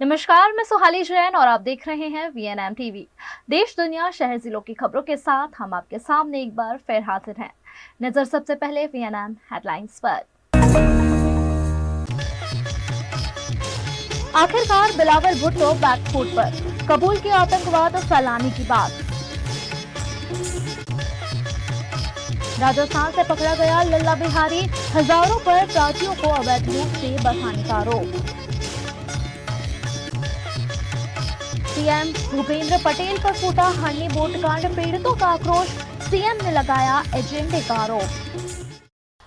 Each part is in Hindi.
नमस्कार, मैं सुहाली जैन और आप देख रहे हैं VNM टीवी। देश दुनिया शहर जिलों की खबरों के साथ हम आपके सामने एक बार फिर हाजिर हैं। नजर सबसे पहले VNM हेडलाइंस पर। आखिरकार बिलावल भुट्टो बैकफुट पर, कबूल की आतंकवाद फैलाने की बात। राजस्थान से पकड़ा गया लल्ला बिहारी, हजारों पर प्राथियों को अवैध रूप से बसाने का आरोप। सीएम भूपेंद्र पटेल पर फूटा हरनी बोट कांड, पीड़ितों का आक्रोश, सीएम ने लगाया एजेंडे का आरोप।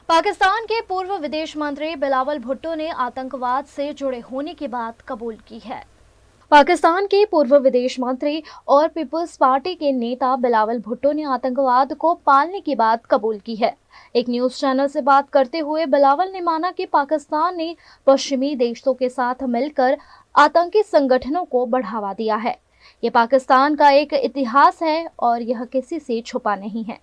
पाकिस्तान के पूर्व विदेश मंत्री बिलावल भुट्टो ने आतंकवाद से जुड़े होने की बात कबूल की है। पाकिस्तान के पूर्व विदेश मंत्री और पीपल्स पार्टी के नेता बिलावल भुट्टो ने आतंकवाद को पालने की बात कबूल की है। एक न्यूज चैनल से बात करते हुए बिलावल ने माना कि पाकिस्तान ने पश्चिमी देशों के साथ मिलकर आतंकी संगठनों को बढ़ावा दिया है। ये पाकिस्तान का एक इतिहास है और यह किसी से छुपा नहीं है।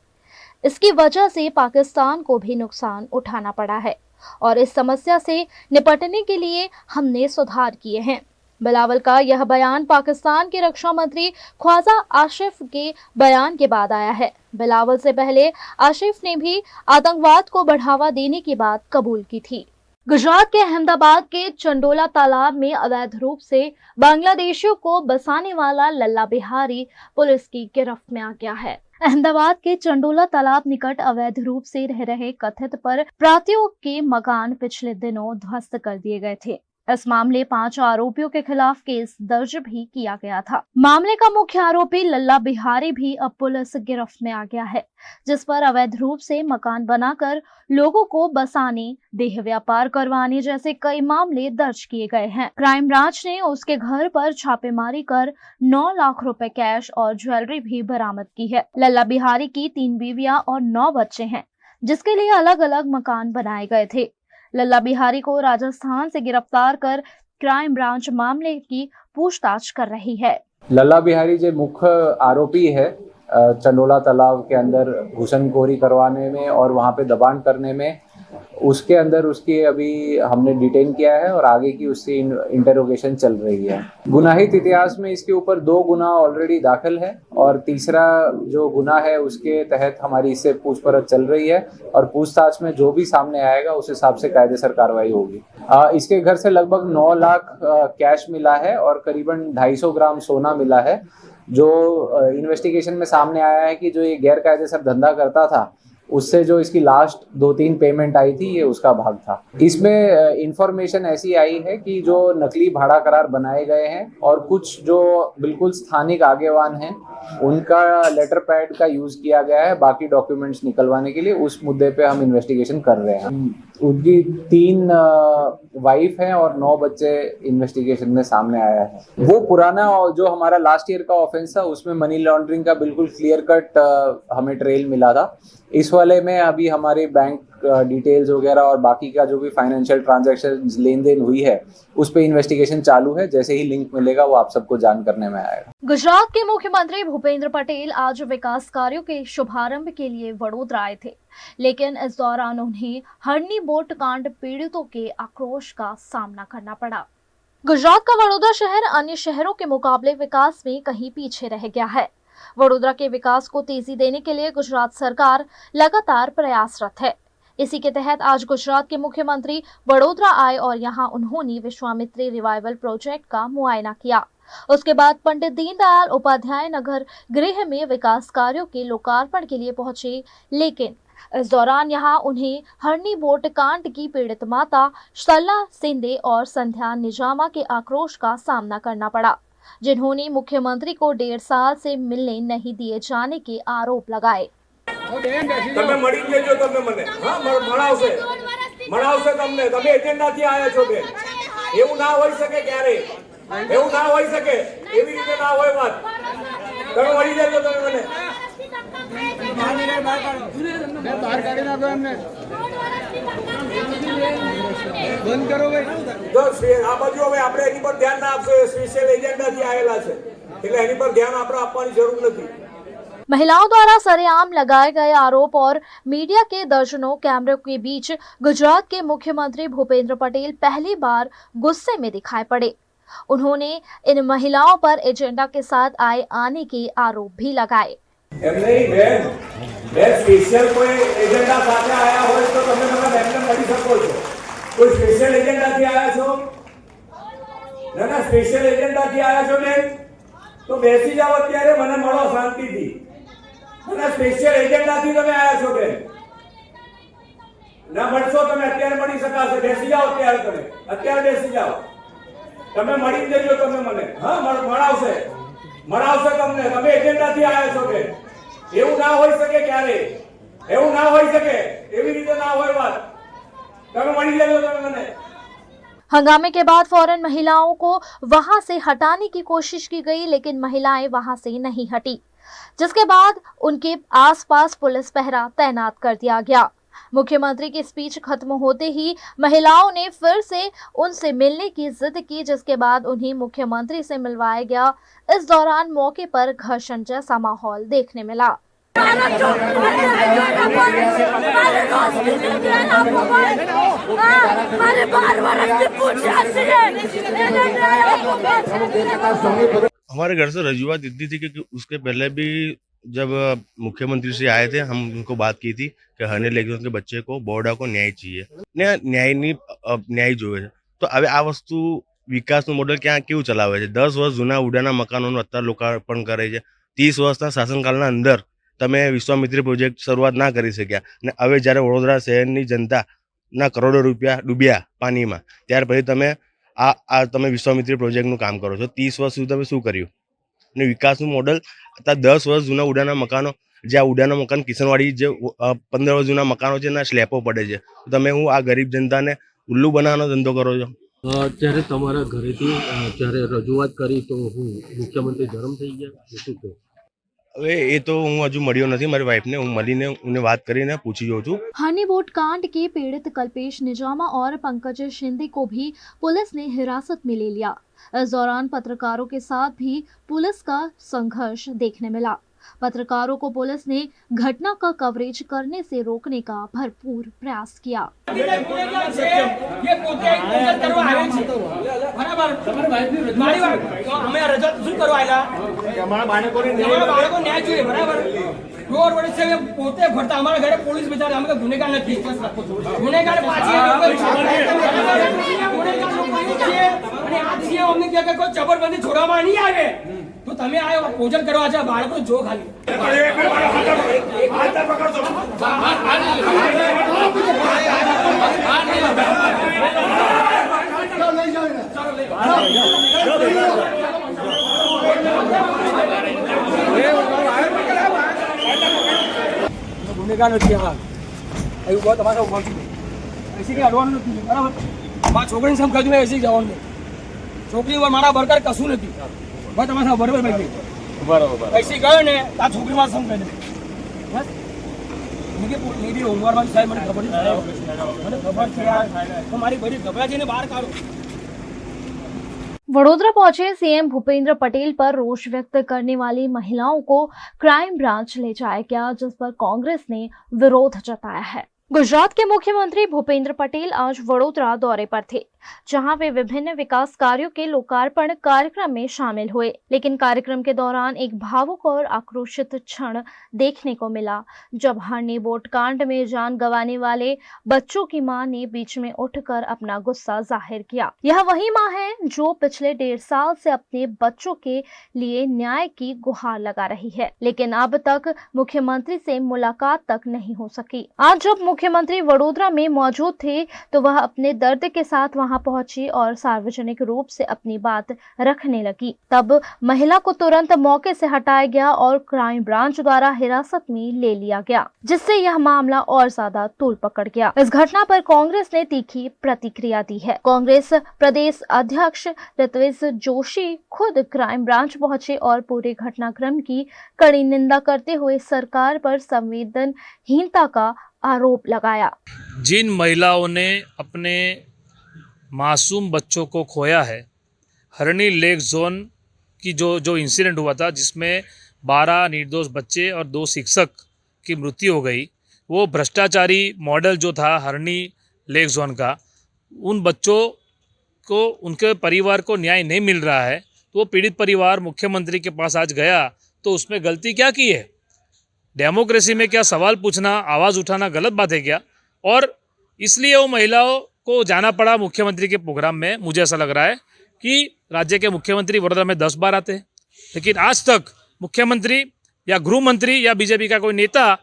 इसकी वजह से पाकिस्तान को भी नुकसान उठाना पड़ा है और इस समस्या से निपटने के लिए हमने सुधार किए हैं। बिलावल का यह बयान पाकिस्तान के रक्षा मंत्री ख्वाजा आसिफ के बयान के बाद आया है। बिलावल से पहले आसिफ ने भी आतंकवाद को बढ़ावा देने की बात कबूल की थी। गुजरात के अहमदाबाद के चंडोला तालाब में अवैध रूप से बांग्लादेशियों को बसाने वाला लल्ला बिहारी पुलिस की गिरफ्त में आ गया है। अहमदाबाद के चंडोला तालाब निकट अवैध रूप से रह रहे कथित प्राथियों के मकान पिछले दिनों ध्वस्त कर दिए गए थे। इस मामले 5 आरोपियों के खिलाफ केस दर्ज भी किया गया था। मामले का मुख्य आरोपी लल्ला बिहारी भी अब पुलिस गिरफ्त में आ गया है, जिस पर अवैध रूप से मकान बनाकर लोगों को बसाने, देह व्यापार करवाने जैसे कई मामले दर्ज किए गए हैं। क्राइम ब्रांच ने उसके घर पर छापेमारी कर 9 लाख रुपए कैश और ज्वेलरी भी बरामद की है। लल्ला बिहारी की 3 बीवियां और 9 बच्चे हैं, जिसके लिए अलग अलग मकान बनाए गए थे। लल्ला बिहारी को राजस्थान से गिरफ्तार कर क्राइम ब्रांच मामले की पूछताछ कर रही है। लल्ला बिहारी जो मुख्य आरोपी है चंडोला तालाब के अंदर घुसनखोरी करवाने में और वहाँ पे दबान करने में, उसके अंदर उसकी अभी हमने डिटेन किया है और आगे की उससे इंटरोगेशन चल रही है। गुनाहित इतिहास में इसके ऊपर 2 गुना ऑलरेडी दाखिल है और तीसरा जो गुना है उसके तहत हमारी इससे पूछपरछ चल रही है और पूछताछ में जो भी सामने आएगा उस हिसाब से कायदेसर कार्रवाई होगी। इसके घर से लगभग 9 लाख कैश मिला है और करीबन 250 ग्राम सोना मिला है। जो इन्वेस्टिगेशन में सामने आया है कि जो ये गैर कायदेसर धंधा करता था, उससे जो इसकी लास्ट 2-3 पेमेंट आई थी, ये उसका भाग था। इसमें इंफॉर्मेशन ऐसी आई है कि जो नकली भाड़ा करार बनाए गए हैं और कुछ जो बिल्कुल स्थानिक आगेवान हैं, उनका लेटर पैड का यूज किया गया है बाकी डॉक्यूमेंट्स निकलवाने के लिए। उस मुद्दे पे हम इन्वेस्टिगेशन कर रहे हैं। उनकी 3 वाइफ हैं और 9 बच्चे इन्वेस्टिगेशन में सामने आया है। वो पुराना जो हमारा लास्ट ईयर का ऑफेंस था, उसमें मनी लॉन्ड्रिंग का बिल्कुल क्लियर कट हमें ट्रेल मिला था। इस वाले में अभी हमारी बैंक डिटेल्स वगैरह और बाकी का जो भी फाइनेंशियल ट्रांजैक्शन लेन देन हुई है, उस पे इन्वेस्टिगेशन चालू है। जैसे ही लिंक मिलेगा वो आप सबको जान करने में आएगा। गुजरात के मुख्यमंत्री भूपेंद्र पटेल आज विकास कार्यों के शुभारंभ के लिए वडोदरा आए थे, लेकिन इस दौरान उन्हें हरनी बोट कांड पीड़ितों के आक्रोश का सामना करना पड़ा। गुजरात का वडोदरा शहर अन्य शहरों के मुकाबले विकास में कहीं पीछे रह गया है। वडोदरा के विकास को तेजी देने के लिए गुजरात सरकार लगातार प्रयासरत है। इसी के तहत आज गुजरात के मुख्यमंत्री वडोदरा आए और यहां उन्होंने विश्वामित्री रिवाइवल प्रोजेक्ट का मुआयना किया। उसके बाद पंडित दीनदयाल उपाध्याय नगर गृह में विकास कार्यों के लोकार्पण के लिए पहुंचे, लेकिन इस दौरान यहां उन्हें हरनी बोट कांड की पीड़ित माता शल्ला सिंधे और संध्या निजामा के आक्रोश का सामना करना पड़ा, जिन्होंने मुख्यमंत्री को 1.5 साल से मिलने नहीं दिए जाने के आरोप लगाए। તમે મળી લેજો તમે મને હા મળાવશે તમને તમે એજન્ડાથી આયા છો બેન એવું ના હોઈ શકે ક્યારે એવું ના હોઈ શકે એવી રીતે ના હોય વાત તમે મળી લેજો તમે મને બહાર કાઢી નાખો એમને બંધ કરો ભાઈ જો આ બાજુ હવે આપણે એની પર ધ્યાન ના આપશો સ્પેશિયલ એજન્ડાથી આયેલા છે એટલે એની પર ધ્યાન આપણે આપવાની જરૂર નથી। महिलाओं द्वारा सरेआम लगाए गए आरोप और मीडिया के दर्जनों कैमरों के बीच गुजरात के मुख्यमंत्री भूपेंद्र पटेल पहली बार गुस्से में दिखाई पड़े। उन्होंने इन महिलाओं पर एजेंडा के साथ आने के आरोप भी लगाए। એમ નહીં બેન, બેન સ્પેશિયલ કોઈ એજન્ડા સાથે આયા હોય તો તમે મને બેનને મળી શકો છો. કોઈ સ્પેશિયલ એજન્ડાથી આયા છો? ના સ્પેશિયલ એજન્ડાથી આયા છો બેન? તો બેસી જાઓ અત્યારે, મને મળો શાંતિથી. ના સ્પેશિયલ એજન્ડાથી તમે આયા છો બેન? ના મળશો તમે અત્યારે મળી શકાશે. બેસી જાઓ અત્યારે, તમે અત્યારે બેસી જાઓ. તમે મળી જજો તમે મને. હા મળાવશે તમને. તમે એજન્ડાથી આયા છો બેન. એવું ના હોઈ શકે ક્યારે. એવું ના હોઈ શકે. એવી રીતે ના હોય વાત. તમે મળી જજો તમે મને. हंगामे के बाद फौरन महिलाओं को वहां से हटाने की कोशिश की गई, लेकिन महिलाएं वहां से नहीं हटी, जिसके बाद उनके आसपास पुलिस पहरा तैनात कर दिया गया। मुख्यमंत्री की स्पीच खत्म होते ही महिलाओं ने फिर से उनसे मिलने की जिद की, जिसके बाद उन्हें मुख्यमंत्री से मिलवाया गया। इस दौरान मौके पर घर्षण जैसा माहौल देखने मिला। हमारे घर से रजूआत इतनी थी कि उसके पहले भी जब मुख्यमंत्री से आए थे, हम उनको बात की थी कि हने लेके उनके बच्चे को बोर्डा को न्याय चाहिए, न्याय जोए છે. તો હવે આ વસ્તુ વિકાસનું મોડેલ ક્યાં કેવું ચલાવે છે? 10 વર્ષ જૂના ઉડાના મકાનોનું અત્યારે લોકાર્પણ કરે છે. 30 વર્ષના શાસનકાળના અંદર તમે વિશ્વામિત્રી પ્રોજેક્ટ શરૂઆત ના કરી શક્યા, અને હવે જ્યારે વડોદરા શહેરની જનતાના કરોડો રૂપિયા ડૂબ્યા પાણીમાં, ત્યાર પછી તમે વિશ્વામિત્રી પ્રોજેક્ટનું કામ કરો છો. 30 વર્ષ સુધી તમે શું કર્યું? અને વિકાસનું મોડેલ અત્યારે 10 વર્ષ જૂના ઉડાના મકાનો, જે આ ઉડાના મકાન કિશનવાડી જે 15 વર્ષ જૂના મકાનો છે એના સ્લેપો પડે છે, તો તમે હું આ ગરીબ જનતાને ઉલ્લુ બનાવવાનો ધંધો કરો છો? ત્યારે તમારા ઘરેથી જ્યારે રજૂઆત કરી તો હું મુખ્યમંત્રી ગરમ થઈ ગયા, શું કહું? હવે એ તો હું હજુ મળ્યો નથી મારી વાइफને. હું મળીને ઉને વાત કરીને પૂછી જોઉં છું. हनी बोट कांड के पीड़ित कल्पेश निजामा और पंकज शिंदे को भी पुलिस ने हिरासत में ले लिया। इस दौरान पत्रकारों के साथ भी पुलिस का संघर्ष देखने मिला। पत्रकारों को पुलिस ने घटना का कवरेज करने से रोकने का भरपूर प्रयास किया। જબરબંધી છોડવામાં નહીં આવે તો તમે આ ભોજન કરવા છે બાળકો જો ખાલી ગુનેગાર નથી. હા એવું બહુ તમારા ઉભા છું એસી કંઈ અડવાનું નથી બરાબર. મારા છોકરીને સમ કહ્યું એસી જવાનું નહીં. છોકરી મારા બરકર કશું નથી. બસ તમારા બરાબર ભાઈ બરાબર એસી ગયો ને આ છોકરી મારા સમ કહી દે બસ. નીતિ હોમવારમાં સાહેબ મને ખબર છે તો મારી બધી ગભરાજીને બહાર કાઢો. वडोदरा पहुंचे सीएम भूपेंद्र पटेल पर रोष व्यक्त करने वाली महिलाओं को क्राइम ब्रांच ले जाया गया, जिस पर कांग्रेस ने विरोध जताया है। गुजरात के मुख्यमंत्री भूपेंद्र पटेल आज वडोदरा दौरे पर थे, जहां वे विभिन्न विकास कार्यों के लोकार्पण कार्यक्रम में शामिल हुए। लेकिन कार्यक्रम के दौरान एक भावुक और आक्रोशित क्षण देखने को मिला, जब हरनी बोट कांड में जान गंवाने वाले बच्चों की मां ने बीच में उठकर अपना गुस्सा जाहिर किया। यह वही मां है जो पिछले 1.5 साल से अपने बच्चों के लिए न्याय की गुहार लगा रही है, लेकिन अब तक मुख्यमंत्री से मुलाकात तक नहीं हो सकी। आज जब मुख्यमंत्री वडोदरा में मौजूद थे तो वह अपने दर्द के साथ वहां पहुंची और सार्वजनिक रूप से अपनी बात रखने लगी। तब महिला को तुरंत मौके से हटाया गया और क्राइम ब्रांच द्वारा हिरासत में ले लिया गया, जिससे यह मामला और ज्यादा तूल पकड़ गया। इस घटना पर कांग्रेस ने तीखी प्रतिक्रिया दी है। कांग्रेस प्रदेश अध्यक्ष ऋत्विज जोशी खुद क्राइम ब्रांच पहुंचे और पूरे घटनाक्रम की कड़ी निंदा करते हुए सरकार पर संवेदनहीनता का आरोप लगाया। जिन महिलाओं ने अपने मासूम बच्चों को खोया है, हरणी लेक जोन की जो इंसिडेंट हुआ था जिसमें 12 निर्दोष बच्चे और 2 शिक्षक की मृत्यु हो गई, वो भ्रष्टाचारी मॉडल जो था हरणी लेक जोन का, उन बच्चों को उनके परिवार को न्याय नहीं मिल रहा है तो वो पीड़ित परिवार मुख्यमंत्री के पास आज गया, तो उसमें गलती क्या की है? डेमोक्रेसी में क्या सवाल पूछना, आवाज़ उठाना गलत बात है क्या? और इसलिए वो महिलाओं को जाना पड़ा मुख्यमंत्री के प्रोग्राम में। मुझे ऐसा लग रहा है कि राज्य के मुख्यमंत्री वडोदरा में 10 बार आते हैं, लेकिन आज तक मुख्यमंत्री या गृह मंत्री या बीजेपी का कोई नेता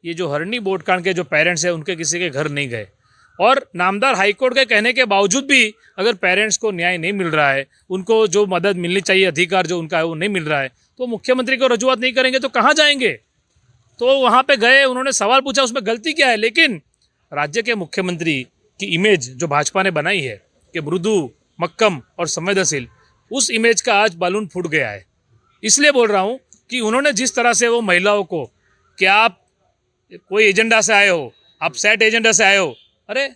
ये जो हरणी बोटकांड के जो पेरेंट्स हैं उनके किसी के घर नहीं गए। और नामदार हाईकोर्ट के कहने के बावजूद भी अगर पेरेंट्स को न्याय नहीं मिल रहा है, उनको जो मदद मिलनी चाहिए, अधिकार जो उनका है वो नहीं मिल रहा है, तो मुख्यमंत्री को रजूआत नहीं करेंगे तो कहाँ जाएंगे? तो वहाँ पे गए, उन्होंने सवाल पूछा, उसमें गलती क्या है? लेकिन राज्य के मुख्यमंत्री की इमेज जो भाजपा ने बनाई है कि मृदु, मक्कम और संवेदनशील, उस इमेज का आज बालून फूट गया है। इसलिए बोल रहा हूँ कि उन्होंने जिस तरह से वो महिलाओं को कि आप कोई एजेंडा से आए हो, आप सेट एजेंडा से आए हो, अरे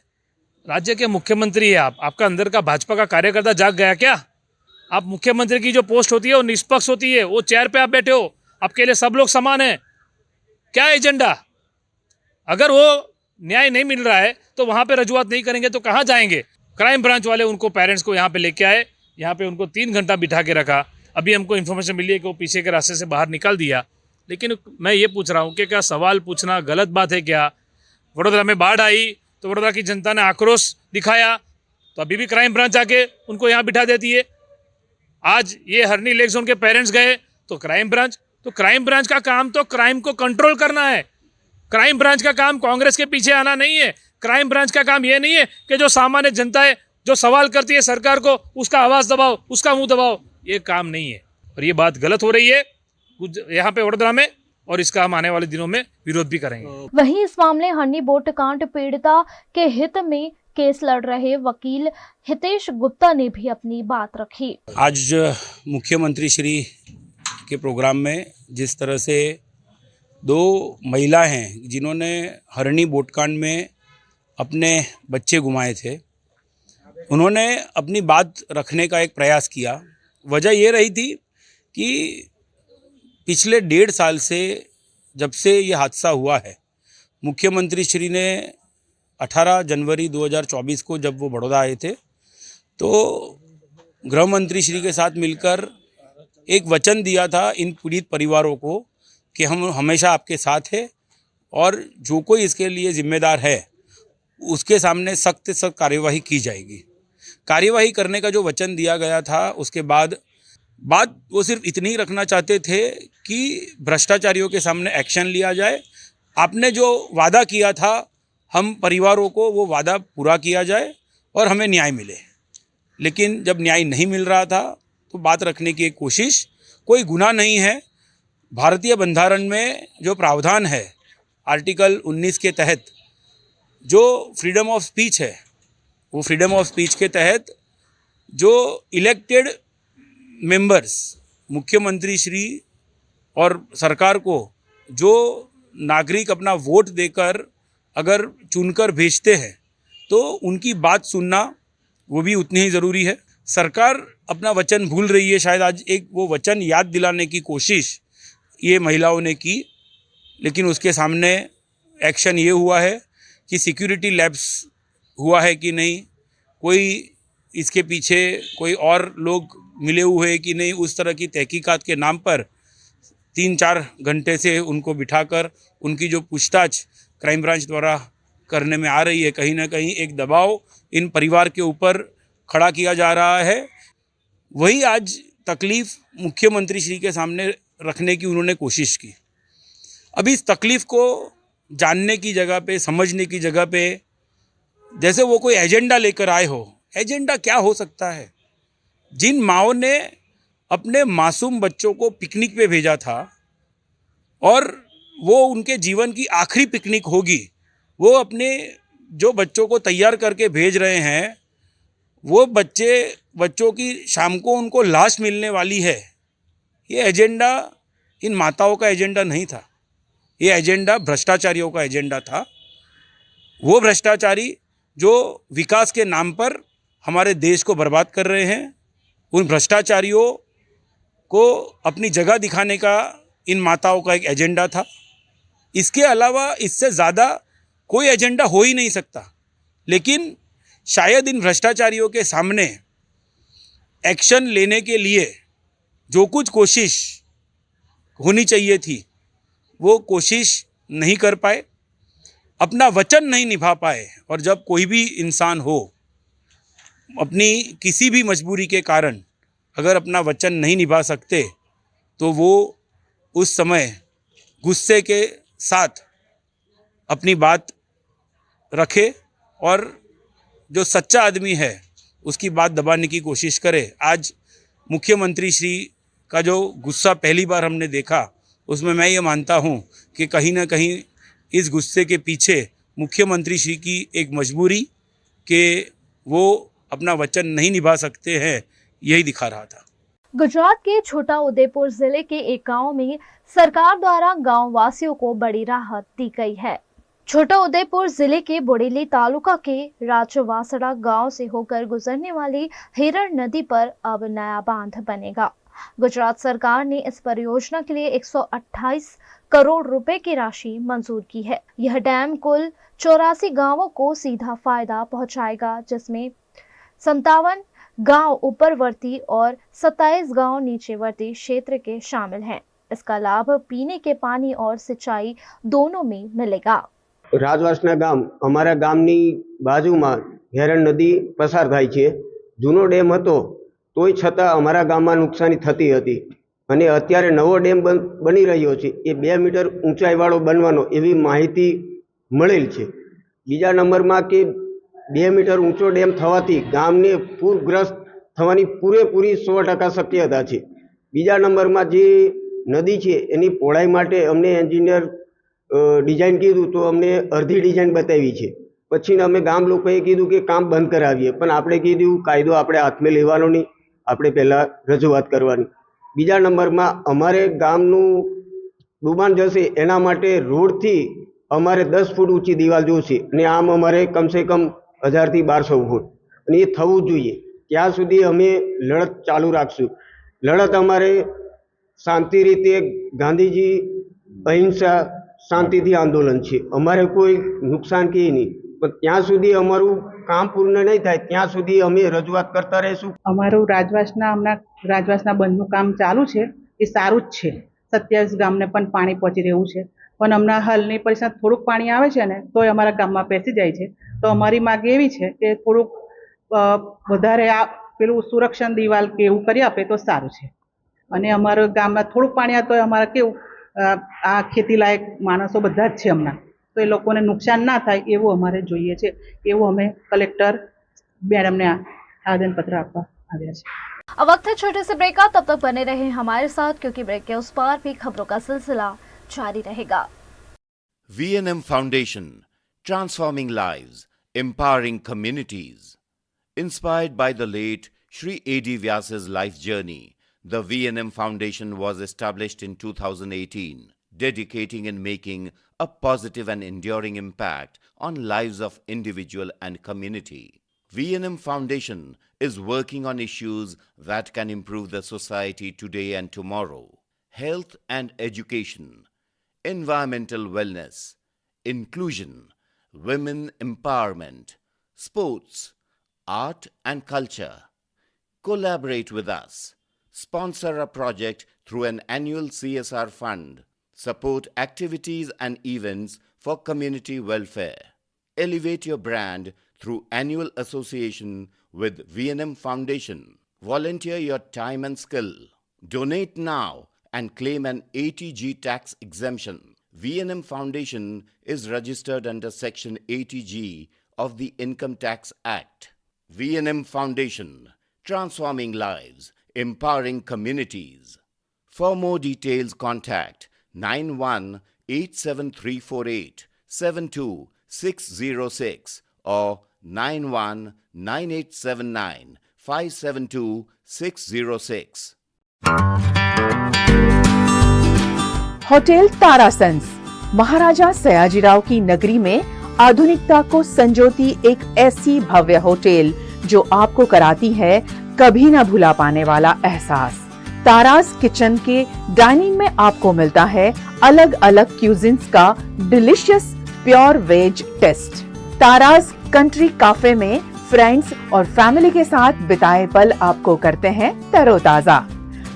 राज्य के मुख्यमंत्री है आप, आपका अंदर का भाजपा का कार्यकर्ता जाग गया क्या? आप मुख्यमंत्री की जो पोस्ट होती है वो निष्पक्ष होती है, वो चेयर पे आप बैठे हो, आपके लिए सब लोग समान हैं। क्या एजेंडा? अगर वो न्याय नहीं मिल रहा है तो वहाँ पे रजूआत नहीं करेंगे तो कहाँ जाएंगे? क्राइम ब्रांच वाले उनको पेरेंट्स को यहाँ पे लेके आए, यहाँ पे उनको 3 घंटा बिठा के रखा। अभी हमको इन्फॉर्मेशन मिली है कि वो पीछे के रास्ते से बाहर निकाल दिया। लेकिन मैं ये पूछ रहा हूँ कि क्या सवाल पूछना गलत बात है क्या? वडोदरा में बाढ़ आई तो वडोदरा की जनता ने आक्रोश दिखाया, तो अभी भी क्राइम ब्रांच आके उनको यहाँ बिठा देती है। आज ये हरनी लेक जोन के पेरेंट्स गए तो क्राइम ब्रांच का काम तो क्राइम को कंट्रोल करना है। क्राइम ब्रांच का काम कांग्रेस के पीछे आना नहीं है। क्राइम ब्रांच का काम ये नहीं है कि जो सामान्य जनता है, जो सवाल करती है सरकार को, उसका आवाज़ दबाओ, उसका मुंह दबाओ। ये काम नहीं है और ये बात गलत हो रही है यहाँ पे वडोदरा में, और इसका हम आने वाले दिनों में विरोध भी करेंगे। वहीं इस मामले हरनी बोटकांड पीड़िता के हित में केस लड़ रहे वकील हितेश गुप्ता ने भी अपनी बात रखी। आज मुख्यमंत्री श्री के प्रोग्राम में जिस तरह से 2 महिला हैं जिन्होंने हरणी बोटकांड में अपने बच्चे गुमाए थे, उन्होंने अपनी बात रखने का एक प्रयास किया। वजह ये रही थी कि पिछले 1.5 साल से जब से ये हादसा हुआ है, मुख्यमंत्री श्री ने 18 जनवरी 2024 को जब वो बड़ौदा आए थे तो गृह मंत्री श्री के साथ मिलकर एक वचन दिया था इन पीड़ित परिवारों को कि हम हमेशा आपके साथ हैं और जो कोई इसके लिए जिम्मेदार है उसके सामने सख्त से सख्त कार्यवाही की जाएगी। कार्यवाही करने का जो वचन दिया गया था, उसके बाद बात वो सिर्फ इतनी ही रखना चाहते थे कि भ्रष्टाचारियों के सामने एक्शन लिया जाए। आपने जो वादा किया था हम परिवारों को, वो वादा पूरा किया जाए और हमें न्याय मिले। लेकिन जब न्याय नहीं मिल रहा था तो बात रखने की एक कोशिश, कोई गुनाह नहीं है। भारतीय बंधारण में जो प्रावधान है आर्टिकल 19 के तहत जो फ्रीडम ऑफ स्पीच है, वो फ्रीडम ऑफ स्पीच के तहत जो इलेक्टेड मेंबर्स, मुख्यमंत्री श्री और सरकार को जो नागरिक अपना वोट देकर अगर चुनकर भेजते हैं तो उनकी बात सुनना वो भी उतनी ही ज़रूरी है। सरकार अपना वचन भूल रही है, शायद आज एक वो वचन याद दिलाने की कोशिश ये महिलाओं ने की, लेकिन उसके सामने एक्शन ये हुआ है कि सिक्योरिटी लैप्स हुआ है कि नहीं, कोई इसके पीछे कोई और लोग मिले हुए हैं कि नहीं, उस तरह की तहकीकात के नाम पर 3-4 घंटे से उनको बिठाकर उनकी जो पूछताछ क्राइम ब्रांच द्वारा करने में आ रही है, कहीं ना कहीं एक दबाव इन परिवार के ऊपर खड़ा किया जा रहा है। वही आज तकलीफ़ मुख्यमंत्री श्री के सामने रखने की उन्होंने कोशिश की। अभी इस तकलीफ़ को जानने की जगह पे, समझने की जगह पे, जैसे वो कोई एजेंडा लेकर आए हो। एजेंडा क्या हो सकता है? जिन माँओं ने अपने मासूम बच्चों को पिकनिक पे भेजा था और वो उनके जीवन की आखिरी पिकनिक होगी, वो अपने जो बच्चों को तैयार करके भेज रहे हैं, वो बच्चों की शाम को उनको लाश मिलने वाली है। ये एजेंडा इन माताओं का एजेंडा नहीं था, ये एजेंडा भ्रष्टाचारियों का एजेंडा था। वो भ्रष्टाचारी जो विकास के नाम पर हमारे देश को बर्बाद कर रहे हैं, उन भ्रष्टाचारियों को अपनी जगह दिखाने का इन माताओं का एक एजेंडा था। इसके अलावा इससे ज़्यादा कोई एजेंडा हो ही नहीं सकता। लेकिन शायद इन भ्रष्टाचारियों के सामने एक्शन लेने के लिए जो कुछ कोशिश होनी चाहिए थी वो कोशिश नहीं कर पाए, अपना वचन नहीं निभा पाए। और जब कोई भी इंसान हो अपनी किसी भी मजबूरी के कारण अगर अपना वचन नहीं निभा सकते तो वो उस समय गुस्से के साथ अपनी बात रखे और जो सच्चा आदमी है उसकी बात दबाने की कोशिश करे। आज मुख्यमंत्री श्री का जो गुस्सा पहली बार हमने देखा उसमें मैं ये मानता हूँ कि कहीं ना कहीं इस गुस्से के पीछे मुख्यमंत्री श्री की एक मजबूरी कि वो अपना वचन नहीं निभा सकते हैं यही दिखा रहा था। गुजरात के छोटा उदेपुर जिले के एक गांव में सरकार द्वारा गांव वासियों को बड़ी राहत दी गई है। छोटा उदेपुर जिले के बोडेली तालुका के राजवासड़ा गांव से होकर गुजरने वाली हिरण नदी पर अब नया बांध बनेगा। गुजरात सरकार ने इस परियोजना के लिए 128 करोड़ रुपए की राशि मंजूर की है। यह डैम कुल 84 गांवों को सीधा फायदा पहुंचाएगा, जिसमें 57 गांव ऊपरवर्ती और 27 गांव नीचेवर्ती क्षेत्र के शामिल हैं। इसका लाभ पीने के पानी और सिंचाई दोनों में मिलेगा। રાજવાસના ગામ અમારા ગામની બાજુમાં હેરણ નદી પસાર થાય છે। જૂનો ડેમ હતો તોય છતાં અમારા ગામમાં નુકસાની થતી હતી અને અત્યારે નવો ડેમ બની રહ્યો છે એ 2 મીટર ઊંચાઈવાળો બનવાનો એવી માહિતી મળેલ છે। બીજા નંબરમાં કે 2 મીટર ઊંચો ડેમ થવાથી ગામને પૂરગ્રસ્ત થવાની પૂરેપૂરી 100% શક્યતા છે। બીજા નંબરમાં જે નદી છે એની પહોળાઈ માટે અમને એન્જિનિયર ડિઝાઇન કીધું તો અમને અડધી ડિઝાઇન બતાવી છે। પછી અમે ગામ લોકોએ કીધું કે કામ બંધ કરાવીએ, પણ આપણે કીધું કાયદો આપણે હાથમાં લેવાનો નહીં, આપણે પહેલાં રજૂઆત કરવાની। બીજા નંબરમાં અમારે ગામનું ડૂબાણ જશે એના માટે રોડથી અમારે 10 ફૂટ ઊંચી દિવાલ જોશે અને આમ અમારે કમસે કમ 1000 થી 1200 ફૂટ અને એ થવું જોઈએ। ત્યાં સુધી અમે લડત ચાલુ રાખશું। લડત અમારે શાંતિ રીતે ગાંધીજી અહિંસા શાંતિથી આંદોલન છે, અમારે કોઈ નુકસાન કે નહીં, પણ ત્યાં સુધી અમારું કામ પૂર્ણ નહીં થાય ત્યાં સુધી અમે રજૂઆત કરતા રહીશું। અમારું રાજવાસના બંધનું કામ ચાલુ છે એ સારું જ છે। 27 ગામને પણ પાણી પહોંચી રહ્યું છે, પણ હમણાં હાલની પરિસ્થિતિ થોડુંક પાણી આવે છે ને તોય અમારા ગામમાં બેસી જાય છે। તો અમારી માંગ એવી છે કે થોડુંક વધારે આ પેલું સુરક્ષણ દિવાલ કે એવું કરી આપે તો સારું છે। અને અમારા ગામમાં થોડુંક પાણી આવે તો અમારે કેવું આ ખેતીલાયક માણસો બધા જ છે હમણાં, તો એ લોકોને નુકસાન ના થાય એવું અમારે જોઈએ છે। એવું અમે કલેક્ટર મેડમને આવેદનપત્ર આપવા આવ્યા છે। अब वक्त है छोटे से ब्रेक का, तब तक बने रहे हमारे साथ क्योंकि ब्रेक के उस पार भी खबरों का सिलसिला जारी रहेगा। VNM Foundation, transforming lives, empowering communities. Inspired by the late Shri A.D. Vyas's life journey, the VNM Foundation was established in 2018, dedicating and making a positive and enduring impact on lives of individual and community. VNM Foundation is working on issues that can improve the society today and tomorrow. Health and education, environmental wellness, inclusion, women empowerment, sports, art and culture. Collaborate with us. Sponsor a project through an annual CSR fund. Support activities and events for community welfare. Elevate your brand through annual association with VNM Foundation. Volunteer your time and skill. Donate now and claim an ATG tax exemption. VNM Foundation is registered under Section 80G of the Income Tax Act. VNM Foundation, transforming lives, empowering communities. For more details, contact 918734872606 or 919879572606. Hotel तारासंस महाराजा सयाजीराव की नगरी में आधुनिकता को संजोती एक ऐसी भव्य होटल जो आपको कराती है कभी न भुला पाने वाला एहसास। तारास किचन के डाइनिंग में आपको मिलता है अलग अलग क्यूजिन्स का delicious pure veg taste. Taras Country Cafe में फ्रेंड्स और फैमिली के साथ बिताए पल आपको करते हैं तरोताजा।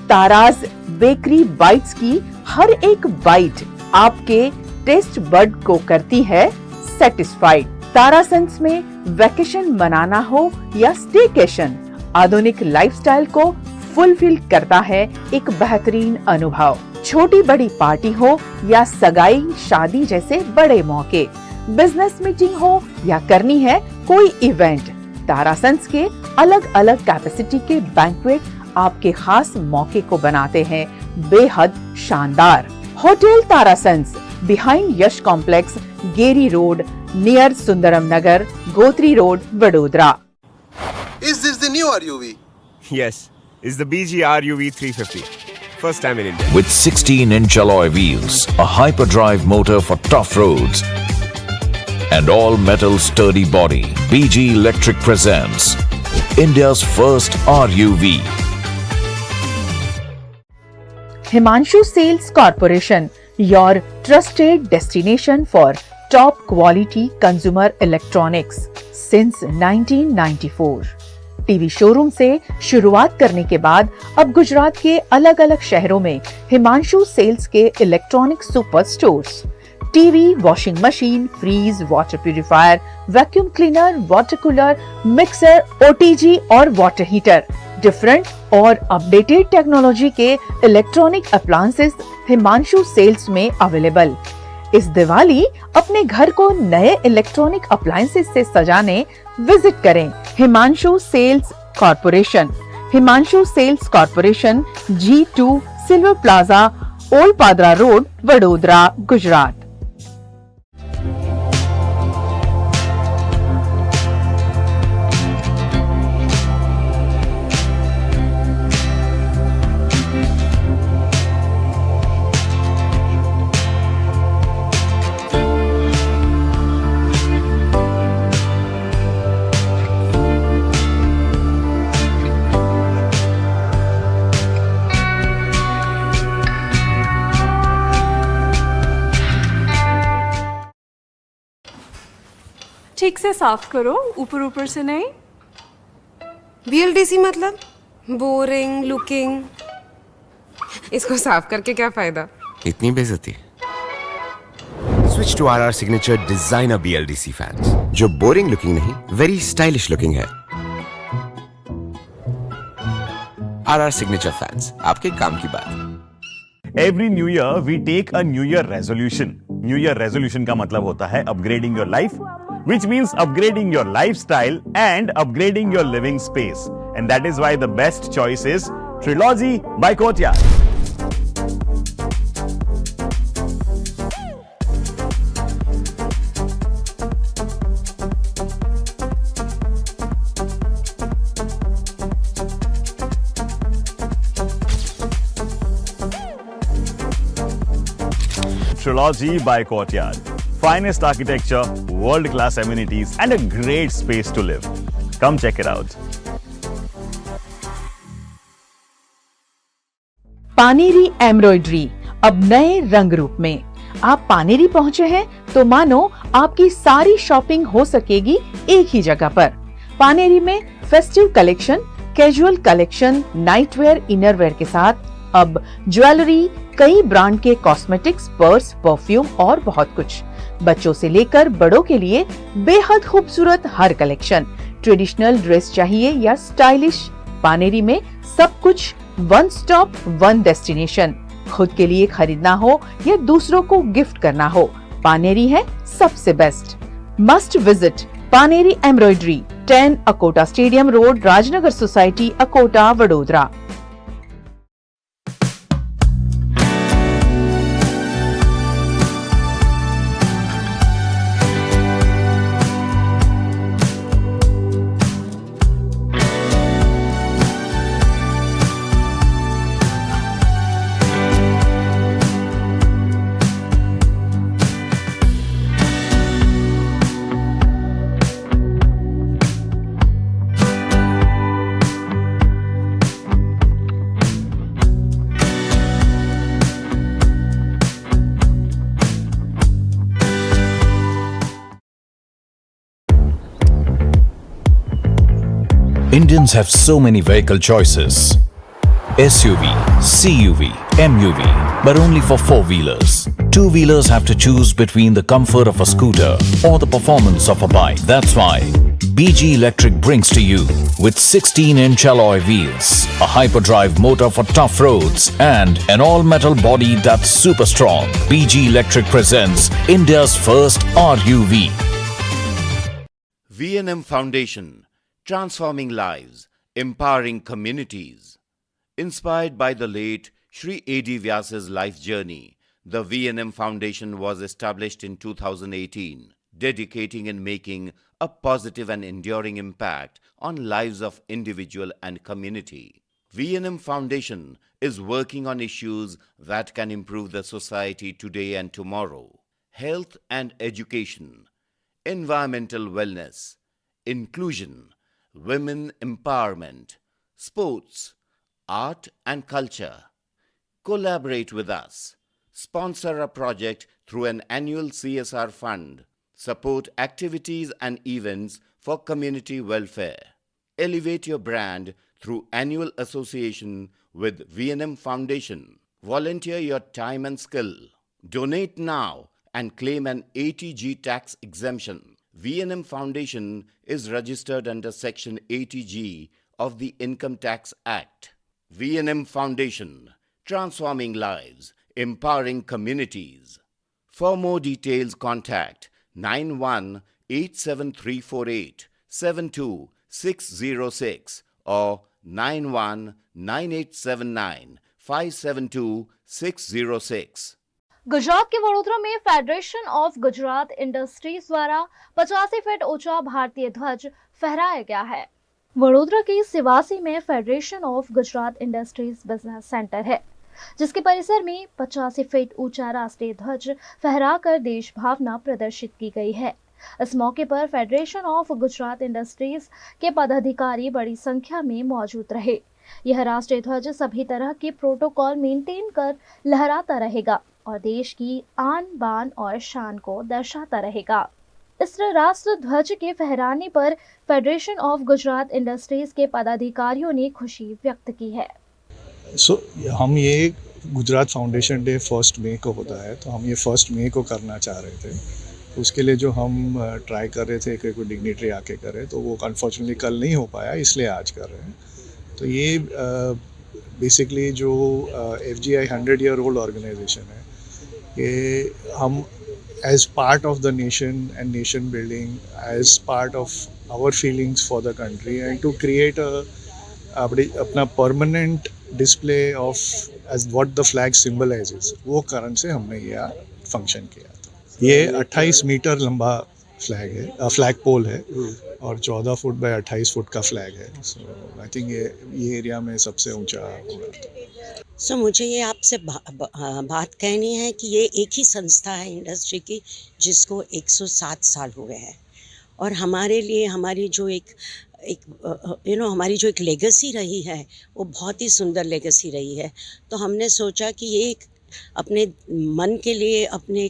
ताराज बेकरी बाइट्स की हर एक बाइट आपके टेस्ट बड को करती है सेटिस्फाइड। तारासंस में वैकेशन मनाना हो या स्टेकेशन, आधुनिक लाइफस्टाइल को फुलफिल करता है एक बेहतरीन अनुभव। छोटी बड़ी पार्टी हो या सगाई शादी जैसे बड़े मौके, बिजनेस मीटिंग हो या करनी है कोई इवेंट, तारासंस के अलग अलग कैपेसिटी के बैंक्वेट आपके खास मौके को बनाते हैं बेहद शानदार। Hotel Tarasons behind Yash Complex, Geri Road, near Sundaram Nagar, Gotri Road, Vadodara. Is this the new RUV? Yes, it's the BG RUV 350. First time in India. With 16-inch alloy wheels, a hyperdrive motor for tough roads, and all-metal sturdy body, BG Electric presents India's first RUV. Himanshu Sales Corporation, your trusted destination for top quality consumer electronics since 1994. TV showroom से शुरुआत करने के बाद अब गुजरात के अलग अलग शहरों में हिमांशु सेल्स के electronic super stores, TV, washing machine, fridge, water purifier, vacuum cleaner, water cooler, mixer, OTG और वाटर हीटर, डिफरेंट और अपडेटेड टेक्नोलॉजी के इलेक्ट्रॉनिक अप्लायंसेस हिमांशु सेल्स में अवेलेबल। इस दिवाली अपने घर को नए इलेक्ट्रॉनिक अप्लायंसेस से सजाने विजिट करें Himanshu Sales Corporation. Himanshu Sales Corporation, G2 Silver Plaza, old Padra Road, Vadodara, Gujarat. ठीक से साफ करो, ऊपर ऊपर से नहीं। VLDC मतलब बोरिंग लुकिंग, इसको साफ करके क्या फायदा? इतनी बेइज्जती। Switch to RR Signature Designer BLDC fans, जो बोरिंग लुकिंग नहीं, वेरी स्टाइलिश लुकिंग है। RR Signature fans, आपके काम की बात। Every new year we take a New Year resolution. New Year resolution का मतलब होता है upgrading your life, which means upgrading your lifestyle and upgrading your living space. And that is why the best choice is Trilogy by Courtyard. Trilogy by Courtyard. Finest architecture, world-class amenities, and a great space to live. Come check it out. Paneri embroidery अब नए रंग रूप में। आप पानेरी पहुंचे हैं तो मानो आपकी सारी शॉपिंग हो सकेगी एक ही जगह पर। पानेरी में festive collection, casual collection, nightwear, innerwear के साथ अब ज्वेलरी, कई ब्रांड के कॉस्मेटिक्स, पर्स, परफ्यूम और बहुत कुछ। बच्चों से लेकर बड़ों के लिए बेहद खूबसूरत हर कलेक्शन। ट्रेडिशनल ड्रेस चाहिए या स्टाइलिश, पानेरी में सब कुछ वन स्टॉप वन डेस्टिनेशन। खुद के लिए खरीदना हो या दूसरों को गिफ्ट करना हो, पानेरी है सबसे best. Must visit Paneri embroidery, 10 Akota stadium road, Rajnagar society, Akota, Vadodara. Indians have so many vehicle choices. SUV, CUV, MUV, but only for four-wheelers. Two-wheelers have to choose between the comfort of a scooter or the performance of a bike. That's why BG Electric brings to you with 16-inch alloy wheels, a hyperdrive motor for tough roads, and an all-metal body that's super strong. BG Electric presents India's first RUV. V&M Foundation, transforming lives, empowering communities. Inspired by the late Sri A.D. Vyas's life journey, the V&M Foundation was established in 2018, dedicating and making a positive and enduring impact on lives of individual and community. V&M Foundation is working on issues that can improve the society today and tomorrow: health and education, environmental wellness, inclusion, women empowerment, sports, art and culture. Collaborate with us. Sponsor a project through an annual CSR fund. Support activities and events for community welfare. Elevate your brand through annual association with V&M Foundation. Volunteer your time and skill. Donate now and claim an ATG tax exemption. V&M Foundation is registered under Section 80G of the Income Tax Act. V&M Foundation, transforming lives, empowering communities. For more details, contact 918734872606 or 919879572606. Gujarat के वडोदरा में फेडरेशन ऑफ गुजरात इंडस्ट्रीज द्वारा 85 फीट ऊंचा भारतीय ध्वज फहराया गया है। वडोदरा के सिवासी में federation of Gujarat industries business centre है, जिसके परिसर में 85 फीट ऊंचा राष्ट्रीय ध्वज फहराकर देश भावना प्रदर्शित की गई है। इस मौके पर फेडरेशन ऑफ गुजरात इंडस्ट्रीज के पदाधिकारी बड़ी संख्या में मौजूद रहे। यह राष्ट्रीय ध्वज सभी तरह के प्रोटोकॉल मेंटेन कर लहराता रहेगा और देश की आन बान और शान को दर्शाता रहेगा। इस राष्ट्र ध्वज के फहराने पर फेडरेशन ऑफ गुजरात इंडस्ट्रीज के पदाधिकारियों ने खुशी व्यक्त की है। हम ये गुजरात फाउंडेशन डे 1 मई को होता है, तो हम ये 1 मई को करना चाह रहे थे। उसके लिए जो हम ट्राई कर रहे थे कि कोई डिग्निटरी आके करे, तो वो अनफॉर्चुनेटली कल नहीं हो पाया, इसलिए आज कर रहे हैं। तो ये बेसिकली जो FGI 100 year old ऑर्गेनाइजेशन है, ये हम as part of the nation and nation building, as part of our feelings for the country, and to create अपना permanent display of as what the flag symbolizes, वो कारण से हमने ये फंक्शन किया था। ये 28 मीटर लंबा फ्लैग है, फ्लैग पोल है, और 14 फुट बाय 28 फुट का फ्लैग है। सो आई थिंक ये एरिया में सबसे ऊंचा होगा। सो मुझे ये आपसे बात कहनी है कि ये एक ही संस्था है इंडस्ट्री की जिसको 107 साल हुए हैं, और हमारे लिए हमारी जो हमारी जो एक लेगेसी रही है, वो बहुत ही सुंदर लेगेसी रही है। तो हमने सोचा कि ये एक अपने मन के लिए, अपने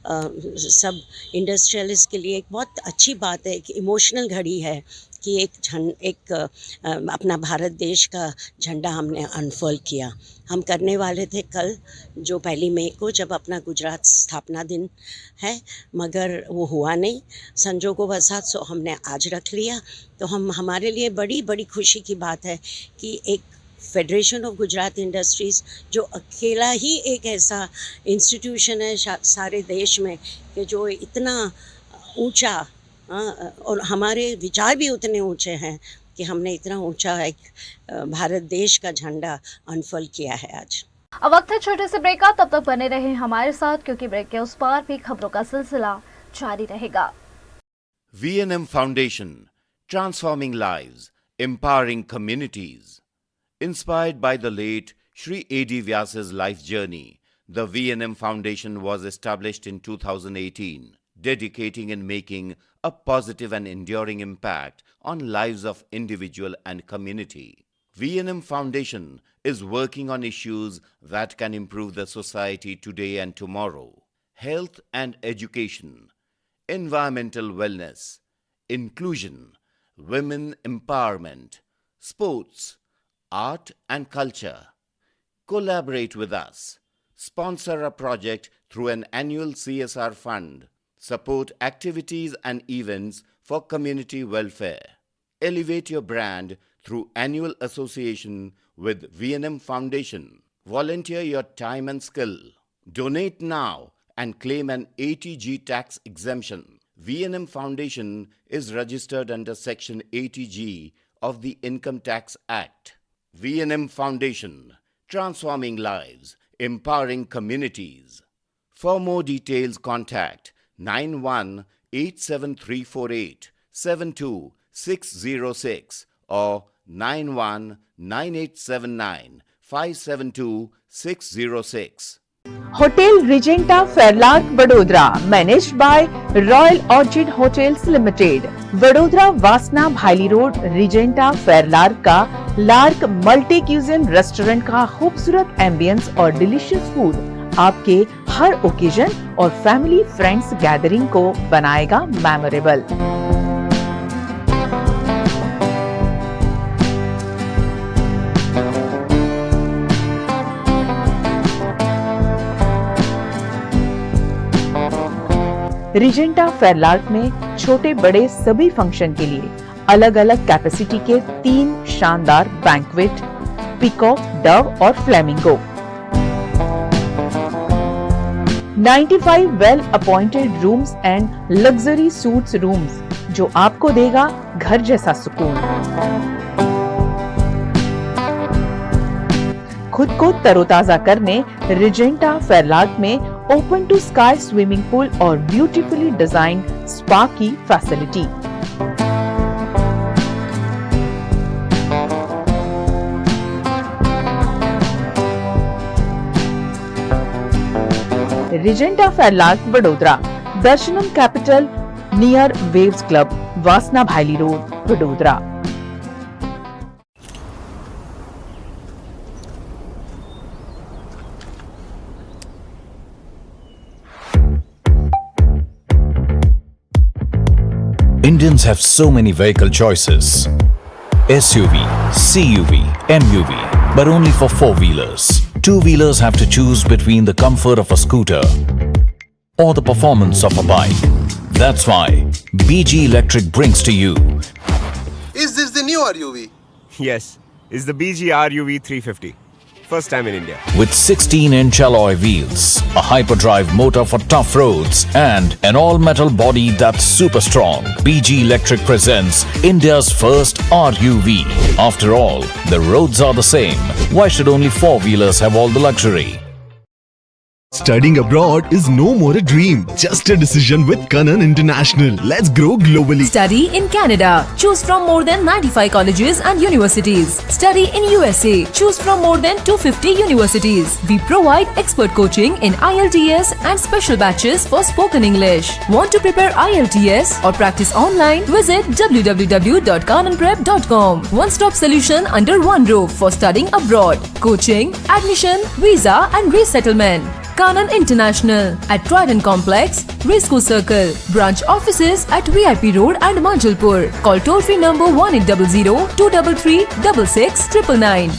सब इंडस्ट्रियलिस्ट के लिए एक बहुत अच्छी बात है, एक इमोशनल घड़ी है कि एक अपना भारत देश का झंडा हमने अनफर्ल किया। हम करने वाले थे कल, जो 1 मई को, जब अपना गुजरात स्थापना दिन है, मगर वो हुआ नहीं संजोगोवशात, सो हमने आज रख लिया। तो हमारे लिए बड़ी बड़ी खुशी की बात है कि एक फेडरेशन ऑफ गुजरात इंडस्ट्रीज़, जो अकेला ही एक ऐसा इंस्टीट्यूशन है सारे देश में कि जो इतना ऊंचा, और हमारे विचार भी उतने ऊंचे हैं कि हमने इतना ऊंचा एक भारत देश का झंडा अनफर्ल किया है आज। अब वक्त है छोटे से ब्रेक का, तब तक बने रहे हमारे साथ, क्योंकि ब्रेक के उस पार भी खबरों का सिलसिला जारी रहेगा। V&M Foundation, transforming lives, empowering communities. Inspired by the late Sri A.D. Vyas's life journey, the V&M Foundation was established in 2018, dedicating and making a positive and enduring impact on lives of individual and community. V&M Foundation is working on issues that can improve the society today and tomorrow: health and education, environmental wellness, inclusion, women empowerment, sports, art and culture. Collaborate with us. Sponsor a project through an annual CSR fund. Support activities and events for community welfare. Elevate your brand through annual association with V&M Foundation. Volunteer your time and skill. Donate now and claim an 80G tax exemption. V&M Foundation is registered under Section 80G of the Income Tax Act. V&M Foundation, transforming lives, empowering communities. For more details, contact 918734872606 or 919879572606. Hotel Regenta Fairlark Vadodara, managed by royal orchid hotels limited, Vadodara वासना भाईली रोड, रिजेंटा फेरलार्क का लार्क मल्टी क्यूजिन रेस्टोरेंट का खूबसूरत एम्बियंस और डिलीशियस फूड आपके हर ओकेजन और फैमिली फ्रेंड्स गैदरिंग को बनाएगा मेमोरेबल। रिजेंटा फेरलार्क में छोटे बड़े सभी फंक्शन के लिए अलग अलग कैपेसिटी के 3 शानदार बैंक्वेट, पीकॉक, डव और flamingo, 95 well appointed rooms and luxury suits rooms जो आपको देगा घर जैसा सुकून। खुद को तरोताजा करने रिजेंटा फेरलार्क में open to sky swimming pool और ब्यूटीफुली डिजाइन स्पा की facility. Regenta Fairlark Vadodara, Darshanam Capital near Waves Club, Vasna Bhayli Road, Vadodara. Indians have so many vehicle choices. SUV, CUV, MUV, but only for four-wheelers. Two-wheelers have to choose between the comfort of a scooter or the performance of a bike. That's why BG Electric brings to you. Is this the new RUV? Yes, it's the BG RUV 350. First time in India. With 16-inch alloy wheels, a hyperdrive motor for tough roads, and an all-metal body that's super strong, BG Electric presents India's first RUV. After all, the roads are the same. Why should only four-wheelers have all the luxury? Studying abroad is no more a dream, just a decision with Kanan International. Let's grow globally. Study in Canada. Choose from more than 95 colleges and universities. Study in USA. Choose from more than 250 universities. We provide expert coaching in IELTS and special batches for spoken English. Want to prepare IELTS or practice online? Visit www.kananprep.com. One-stop solution under one roof for studying abroad. Coaching, admission, visa and resettlement. Kanan International at Trident Complex, Racecourse Circle. Branch offices at VIP Road and Manjalpur. Call toll-free number 1800-233-6699.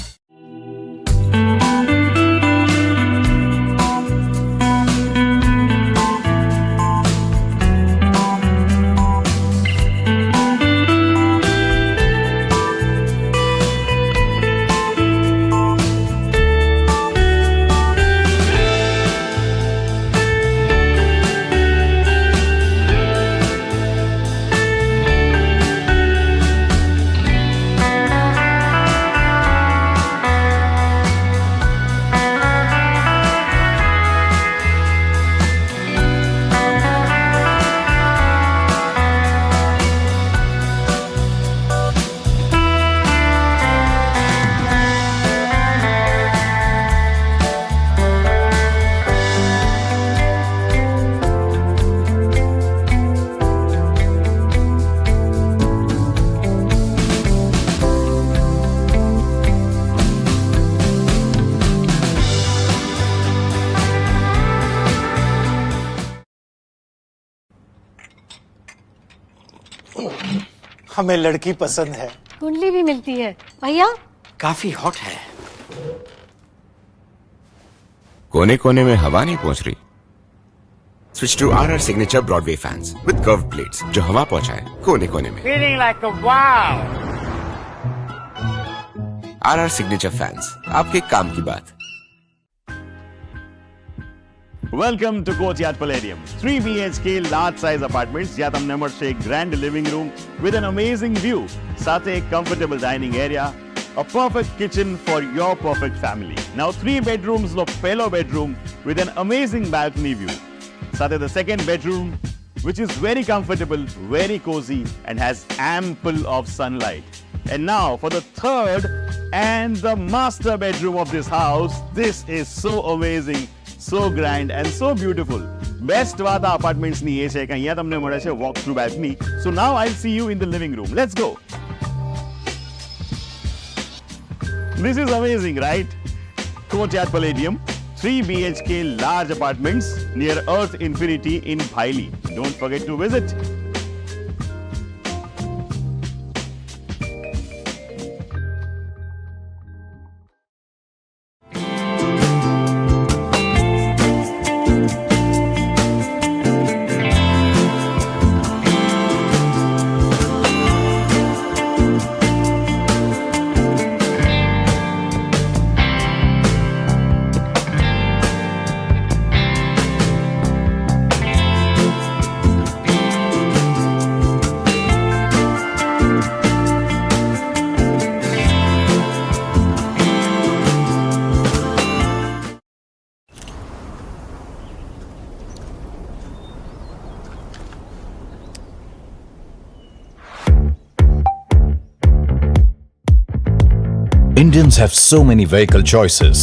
हमें लड़की पसंद है। कुंडली भी मिलती है भैया। काफी हॉट है। कोने कोने में हवा नहीं पहुंच रही। Switch to RR signature Broadway fans with curved plates जो हवा पहुंचाए कोने कोने में। Feeling like a wow. RR signature fans, आपके काम की बात। Welcome to Courtyard Palladium. 3 BHK large size apartments જ્યાં તમને મળશે એક grand living room with an amazing view, સાથે એક comfortable dining area, a perfect kitchen for your perfect family. Now 3 bedrooms નો પહેલો bedroom with an amazing balcony view. સાથે the second bedroom which is very comfortable, very cozy and has ample of sunlight. And now for the third and the master bedroom of this house. This is so amazing, so grand and so beautiful. Best વાત આ apartments ની એ છે કે અહીંયા તમને મળે છે walk through balcony. So now I'll see you in the living room. Let's go. This is amazing, right? Courtyard Palladium, 3 BHK large apartments near Earth Infinity in Bhaili. Don't forget to visit. Indians have so many vehicle choices: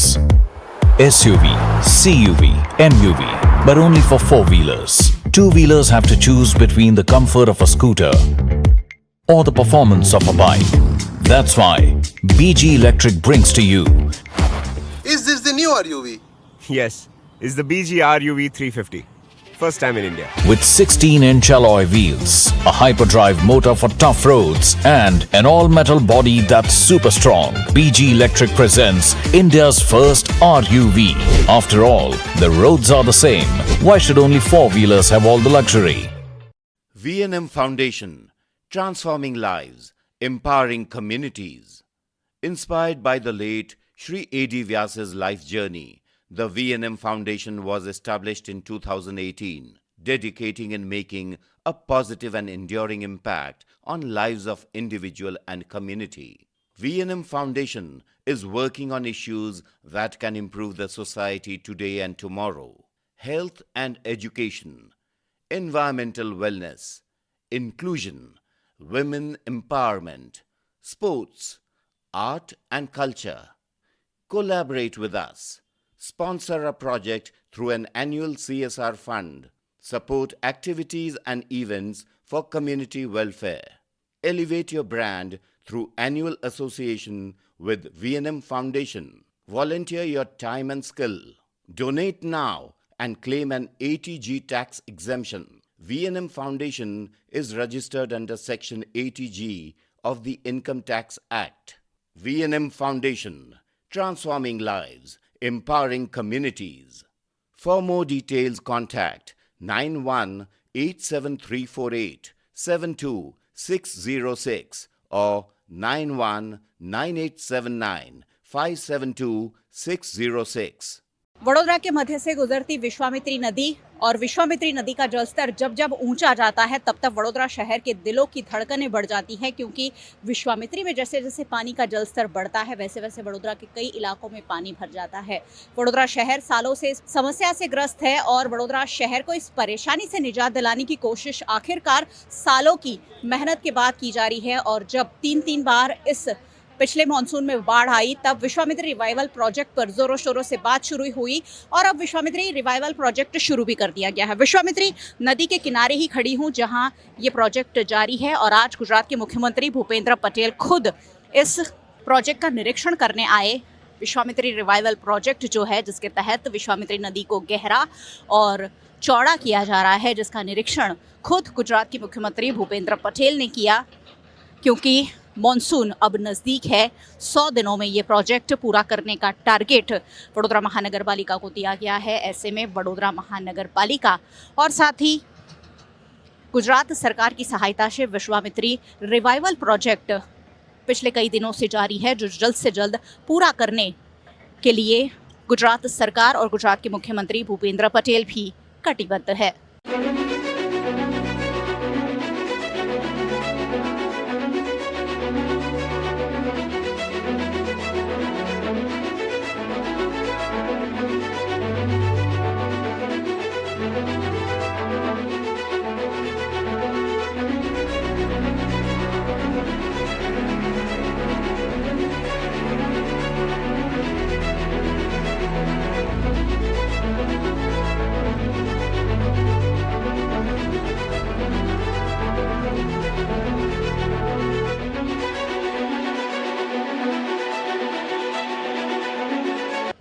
SUV, CUV, MUV, but only for four-wheelers. Two-wheelers have to choose between the comfort of a scooter or the performance of a bike. That's why BG Electric brings to you. Is this the new RUV? Yes, it's the BG RUV 350. First time in India. With 16-inch alloy wheels, a hyperdrive motor for tough roads, and an all-metal body that's super strong, BG Electric presents India's first RUV. After all, the roads are the same. Why should only four-wheelers have all the luxury? V&M Foundation, transforming lives, empowering communities. Inspired by the late Sri A.D. Vyas's life journey, the V&M Foundation was established in 2018, dedicating and making a positive and enduring impact on lives of individual and community. V&M Foundation is working on issues that can improve the society today and tomorrow: health and education, environmental wellness, inclusion, women empowerment, sports, art and culture. Collaborate with us. Sponsor a project through an annual CSR fund. Support activities and events for community welfare. Elevate your brand through annual association with V&M Foundation. Volunteer your time and skill. Donate now and claim an ATG tax exemption. V&M Foundation is registered under Section 80G of the Income Tax Act. V&M Foundation, transforming lives, empowering communities. For more details, contact 918734872606 or 919879572606. Vadodara के मध्य से गुजरती विश्वामित्री नदी और विश्वामित्री नदी का जलस्तर जब जब ऊंचा जाता है तब तब वडोदरा शहर के दिलों की धड़कनें बढ़ जाती हैं, क्योंकि विश्वामित्री में जैसे जैसे पानी का जलस्तर बढ़ता है वैसे वैसे वडोदरा के कई इलाकों में पानी भर जाता है। वडोदरा शहर सालों से इस समस्या से ग्रस्त है और वडोदरा शहर को इस परेशानी से निजात दिलाने की कोशिश आखिरकार सालों की मेहनत के बाद की जा रही है। और जब तीन बार इस पिछले मानसून में बाढ़ आई तब विश्वामित्री रिवाइवल प्रोजेक्ट पर जोरों शोरों से बात शुरू हुई और अब विश्वामित्री रिवाइवल प्रोजेक्ट शुरू भी कर दिया गया है। विश्वामित्री नदी के किनारे ही खड़ी हूँ जहाँ ये प्रोजेक्ट जारी है और आज गुजरात के मुख्यमंत्री भूपेंद्र पटेल खुद इस प्रोजेक्ट का निरीक्षण करने आए। विश्वामित्री रिवाइवल प्रोजेक्ट जो है जिसके तहत विश्वामित्री नदी को गहरा और चौड़ा किया जा रहा है, जिसका निरीक्षण खुद गुजरात के मुख्यमंत्री भूपेंद्र पटेल ने किया, क्योंकि मॉनसून अब नज़दीक है। 100 दिनों में ये प्रोजेक्ट पूरा करने का टारगेट वडोदरा महानगर पालिका को दिया गया है। ऐसे में वडोदरा महानगर पालिका और साथ ही गुजरात सरकार की सहायता से विश्वामित्री रिवाइवल प्रोजेक्ट पिछले कई दिनों से जारी है, जो जल्द से जल्द पूरा करने के लिए गुजरात सरकार और गुजरात के मुख्यमंत्री भूपेंद्र पटेल भी कटिबद्ध है।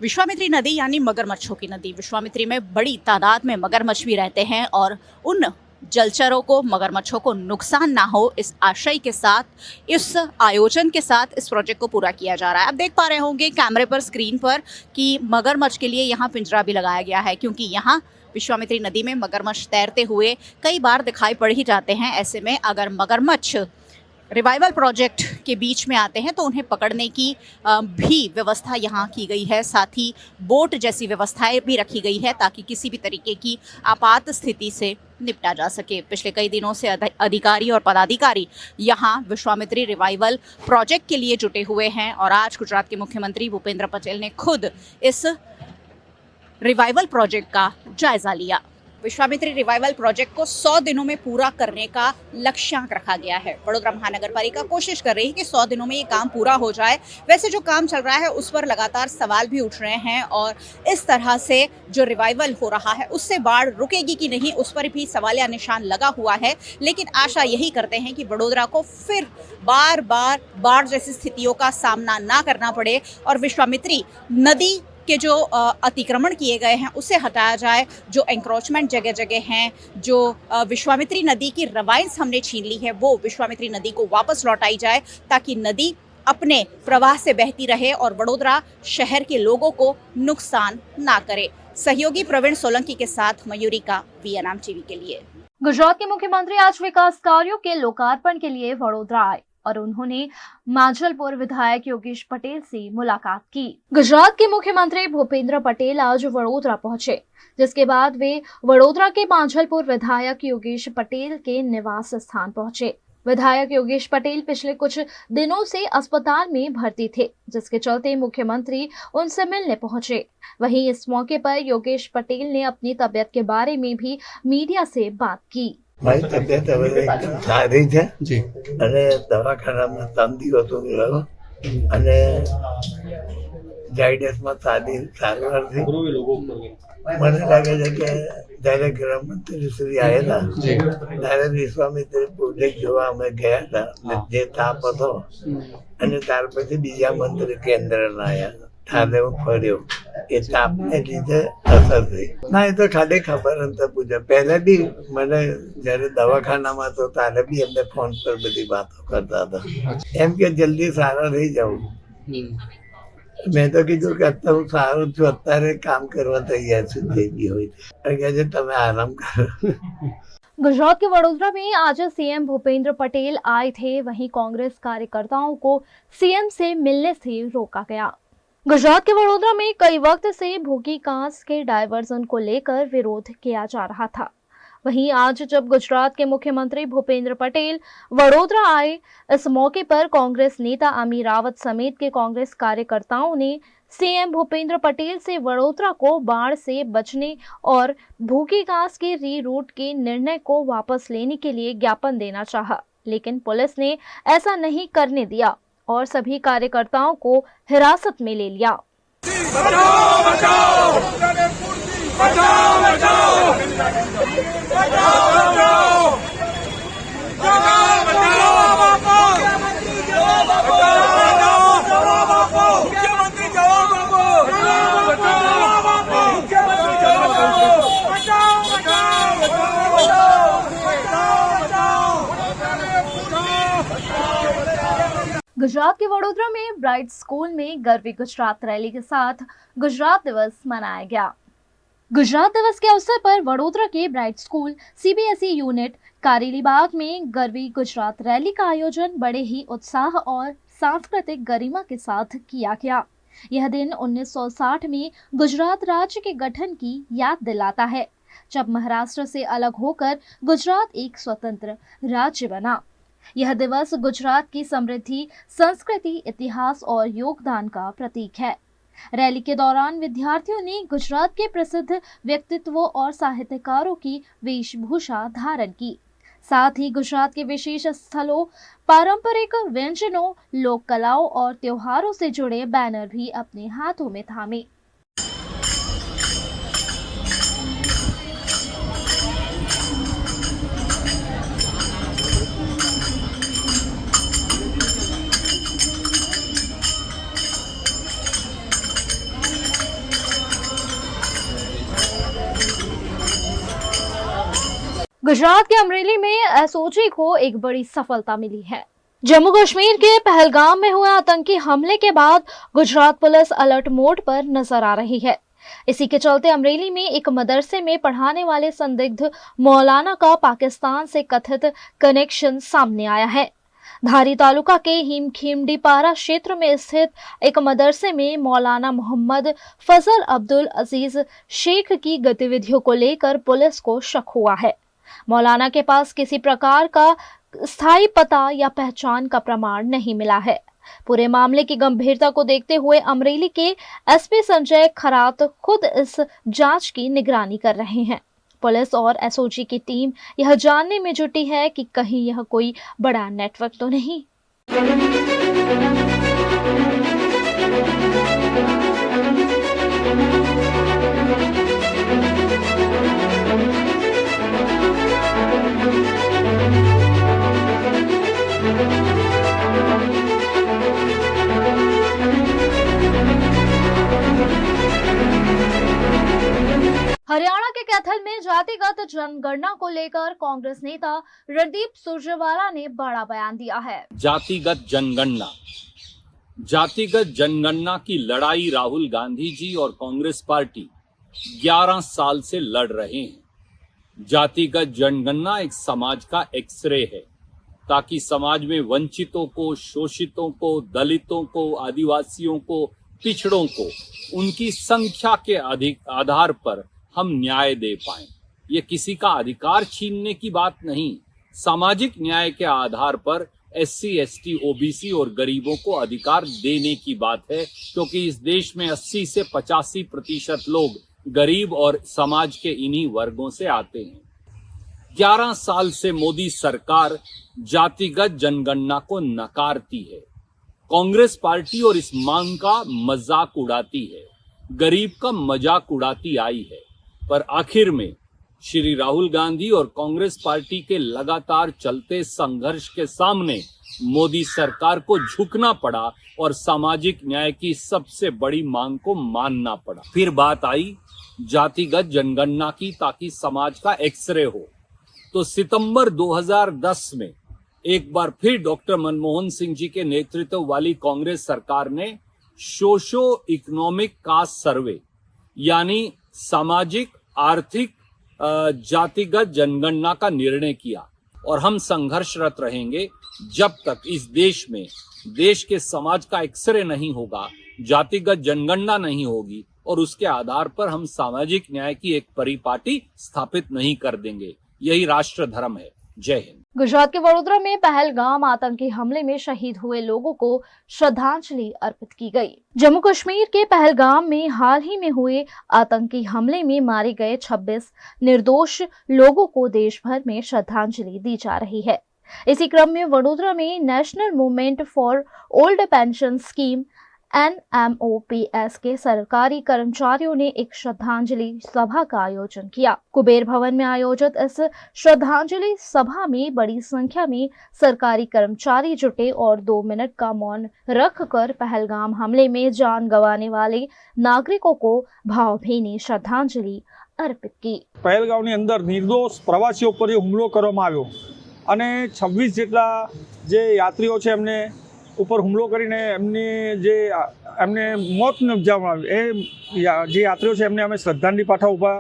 विश्वामित्री नदी यानी मगरमच्छों की नदी। विश्वामित्री में बड़ी तादाद में मगरमच्छ भी रहते हैं और उन जलचरों को, मगरमच्छों को नुकसान ना हो, इस आशय के साथ, इस आयोजन के साथ इस प्रोजेक्ट को पूरा किया जा रहा है। आप देख पा रहे होंगे कैमरे पर, स्क्रीन पर कि मगरमच्छ के लिए यहाँ पिंजरा भी लगाया गया है, क्योंकि यहाँ विश्वामित्री नदी में मगरमच्छ तैरते हुए कई बार दिखाई पड़ ही जाते हैं। ऐसे में अगर मगरमच्छ रिवाइवल प्रोजेक्ट के बीच में आते हैं तो उन्हें पकड़ने की भी व्यवस्था यहाँ की गई है। साथ ही बोट जैसी व्यवस्थाएं भी रखी गई है ताकि किसी भी तरीके की आपात स्थिति से निपटा जा सके। पिछले कई दिनों से अधिकारी और पदाधिकारी यहाँ विश्वामित्री रिवाइवल प्रोजेक्ट के लिए जुटे हुए हैं और आज गुजरात के मुख्यमंत्री भूपेंद्र पटेल ने खुद इस रिवाइवल प्रोजेक्ट का जायजा लिया। विश्वामित्री रिवाइवल प्रोजेक्ट को 100 दिनों में पूरा करने का लक्ष्यांक रखा गया है। वडोदरा महानगर पालिका कोशिश कर रही है कि 100 दिनों में ये काम पूरा हो जाए। वैसे जो काम चल रहा है उस पर लगातार सवाल भी उठ रहे हैं और इस तरह से जो रिवाइवल हो रहा है उससे बाढ़ रुकेगी कि नहीं, उस पर भी सवालिया निशान लगा हुआ है। लेकिन आशा यही करते हैं कि वडोदरा को फिर बार बार बाढ़ जैसी स्थितियों का सामना ना करना पड़े और विश्वामित्री नदी के जो अतिक्रमण किए गए हैं उसे हटाया जाए। जो एंक्रोचमेंट जगह जगह हैं, जो विश्वामित्री नदी की रवाइंस हमने छीन ली है, वो विश्वामित्री नदी को वापस लौटाई जाए ताकि नदी अपने प्रवाह से बहती रहे और वडोदरा शहर के लोगों को नुकसान ना करे। सहयोगी प्रवीण सोलंकी के साथ मयूरी का वीएनएम टीवी के लिए। गुजरात के मुख्यमंत्री आज विकास कार्यों के लोकार्पण के लिए वडोदरा आए और उन्होंने माजलपुर विधायक योगेश पटेल से मुलाकात की। गुजरात के मुख्यमंत्री भूपेंद्र पटेल आज वडोदरा पहुंचे, जिसके बाद वे वडोदरा के माजलपुर विधायक योगेश पटेल के निवास स्थान पहुंचे। विधायक योगेश पटेल पिछले कुछ दिनों से अस्पताल में भर्ती थे, जिसके चलते मुख्यमंत्री उनसे मिलने पहुंचे। वहीं इस मौके पर योगेश पटेल ने अपनी तबियत के बारे में भी मीडिया से बात की। મારી તબિયત હવે એકદમ સારી છે અને દવાખાનામાં 3 દિવસો ગયો અને જાયડસમાં સારી સારવાર થઈ। મને લાગે છે કે જ્યારે ગૃહમંત્રી શ્રી આવેલા ત્યારે વિશ્વામિત્રી પ્રોજેક્ટ જોવા અમે ગયા હતા, જે તાપ હતો અને ત્યાર પછી બીજા મંત્રી કેન્દ્રના આવ્યા, ત્યારે હું ફર્યો, એ તાપને લીધે અસર થઈ। ના, એ તો ખાલી ખબર નતા પૂછે, પહેલે બી મને જ્યારે દવાખાનામાં હતો ત્યારે બી એમને ફોન પર બધી વાતો કરતા હતા, એમ કે જલ્દી સારા થઈ જાઉં। મેં તો કીધું કે અત્યારે હું સારું છું, અત્યારે કામ કરવા તૈયાર છું, જે બી હોય કહે છે તમે આરામ કરો। गुजरात के वडोदरा में आज सीएम भूपेंद्र पटेल आए थे, वहीं कांग्रेस कार्यकर्ताओं को सीएम से मिलने से रोका गया। गुजरात के वडोदरा में कई वक्त से भूखी कांस के डायवर्जन को लेकर विरोध किया जा रहा था। वहीं आज जब गुजरात के मुख्यमंत्री भूपेंद्र पटेल वडोदरा आए, इस मौके पर कांग्रेस नेता अमी रावत समेत के कांग्रेस कार्यकर्ताओं ने सीएम भूपेंद्र पटेल से वडोदरा को बाढ़ से बचने और भूखी कांस के रीरूट के निर्णय को वापस लेने के लिए ज्ञापन देना चाहा, लेकिन पुलिस ने ऐसा नहीं करने दिया और सभी कार्यकर्ताओं को हिरासत में ले लिया। बचाओ, बचाओ, बचाओ, बचाओ, गुजरात के वडोदरा में ब्राइट स्कूल में गरवी गुजरात रैली के साथ गुजरात दिवस मनाया गया। गुजरात दिवस के अवसर पर वडोदरा के bright school CBSE unit Karelibaug में गरवी गुजरात रैली का आयोजन बड़े ही उत्साह और सांस्कृतिक गरिमा के साथ किया गया। यह दिन 1960 में गुजरात राज्य के गठन की याद दिलाता है, जब महाराष्ट्र से अलग होकर गुजरात एक स्वतंत्र राज्य बना। यह दिवस गुजरात की समृद्धि, संस्कृति, इतिहास और योगदान का प्रतीक है। रैली के दौरान विद्यार्थियों ने गुजरात के प्रसिद्ध व्यक्तित्वों और साहित्यकारों की वेशभूषा धारण की। साथ ही गुजरात के विशेष स्थलों, पारंपरिक व्यंजनों, लोक कलाओं और त्योहारों से जुड़े बैनर भी अपने हाथों में थामे। गुजरात के अमरेली में SOG को एक बड़ी सफलता मिली है। जम्मू कश्मीर के पहलगाम में हुए आतंकी हमले के बाद गुजरात पुलिस अलर्ट मोड पर नजर आ रही है। इसी के चलते अमरेली में एक मदरसे में पढ़ाने वाले संदिग्ध मौलाना का पाकिस्तान से कथित कनेक्शन सामने आया है। धारी तालुका के हिमखीमडीपारा क्षेत्र में स्थित एक मदरसे में मौलाना मोहम्मद फजल अब्दुल अजीज शेख की गतिविधियों को लेकर पुलिस को शक हुआ है। मौलाना के पास किसी प्रकार का स्थायी पता या पहचान का प्रमाण नहीं मिला है। पूरे मामले की गंभीरता को देखते हुए अमरेली के SP संजय खरात खुद इस जांच की निगरानी कर रहे हैं। पुलिस और SOG की टीम यह जानने में जुटी है कि कहीं यह कोई बड़ा नेटवर्क तो नहीं। हरियाणा के कैथल में जातिगत जनगणना को लेकर कांग्रेस नेता रणदीप सुरजेवाला ने बड़ा बयान दिया है। जातिगत जनगणना की लड़ाई राहुल गांधी जी और कांग्रेस पार्टी 11 साल से लड़ रहे हैं। जातिगत जनगणना एक समाज का एक्सरे है, ताकि समाज में वंचितों को, शोषितों को, दलितों को, आदिवासियों को, पिछड़ों को उनकी संख्या के आधार पर हम न्याय दे पाएं। ये किसी का अधिकार छीनने की बात नहीं, सामाजिक न्याय के आधार पर SC, ST, OBC और गरीबों को अधिकार देने की बात है, क्योंकि इस देश में 80 से 85% लोग गरीब और समाज के इन्हीं वर्गों से आते हैं। 11 साल से मोदी सरकार जातिगत जनगणना को नकारती है। कांग्रेस पार्टी और इस मांग का मजाक उड़ाती है, गरीब का मजाक उड़ाती आई है। पर आखिर में श्री राहुल गांधी और कांग्रेस पार्टी के लगातार चलते संघर्ष के सामने मोदी सरकार को झुकना पड़ा और सामाजिक न्याय की सबसे बड़ी मांग को मानना पड़ा। फिर बात आई जातिगत जनगणना की, ताकि समाज का एक्सरे हो। तो सितंबर 2010 में एक बार फिर डॉक्टर मनमोहन सिंह जी के नेतृत्व वाली कांग्रेस सरकार ने सोशो इकोनॉमिक कास्ट सर्वे यानी सामाजिक आर्थिक जातिगत जनगणना का निर्णय किया, और हम संघर्षरत रहेंगे जब तक इस देश में देश के समाज का एक्सरे नहीं होगा, जातिगत जनगणना नहीं होगी और उसके आधार पर हम सामाजिक न्याय की एक परिपाटी स्थापित नहीं कर देंगे। यही राष्ट्र धर्म है। जय हिंद। गुजरात के वडोदरा में पहलगाम आतंकी हमले में शहीद हुए लोगों को श्रद्धांजलि अर्पित की गई। जम्मू कश्मीर के पहलगाम में हाल ही में हुए आतंकी हमले में मारे गए 26 निर्दोष लोगों को देश भर में श्रद्धांजलि दी जा रही है। इसी क्रम में वडोदरा में national movement for old pension scheme NMOPS के सरकारी कर्मचारियों ने एक श्रद्धांजलि सभा का आयोजन किया। कुबेर भवन में आयोजित इस श्रद्धांजलि सभा में बड़ी संख्या में सरकारी कर्मचारी जुटे और 2 मिनट का मौन रखकर पहलगाम हमले में जान गंवाने वाले नागरिकों को भावभीनी श्रद्धांजलि अर्पित की। पहलगामની અંદર નિર્દોષ પ્રવાસીઓ પર હુમલો કરવામાં આવ્યો અને 26 જેટલા જે યાત્રીઓ છે એમને ઉપર હુમલો કરીને એમને મોત નિપજાવવામાં જે યાત્રીઓ છે એમને અમે શ્રદ્ધાંજલિ પાઠવવા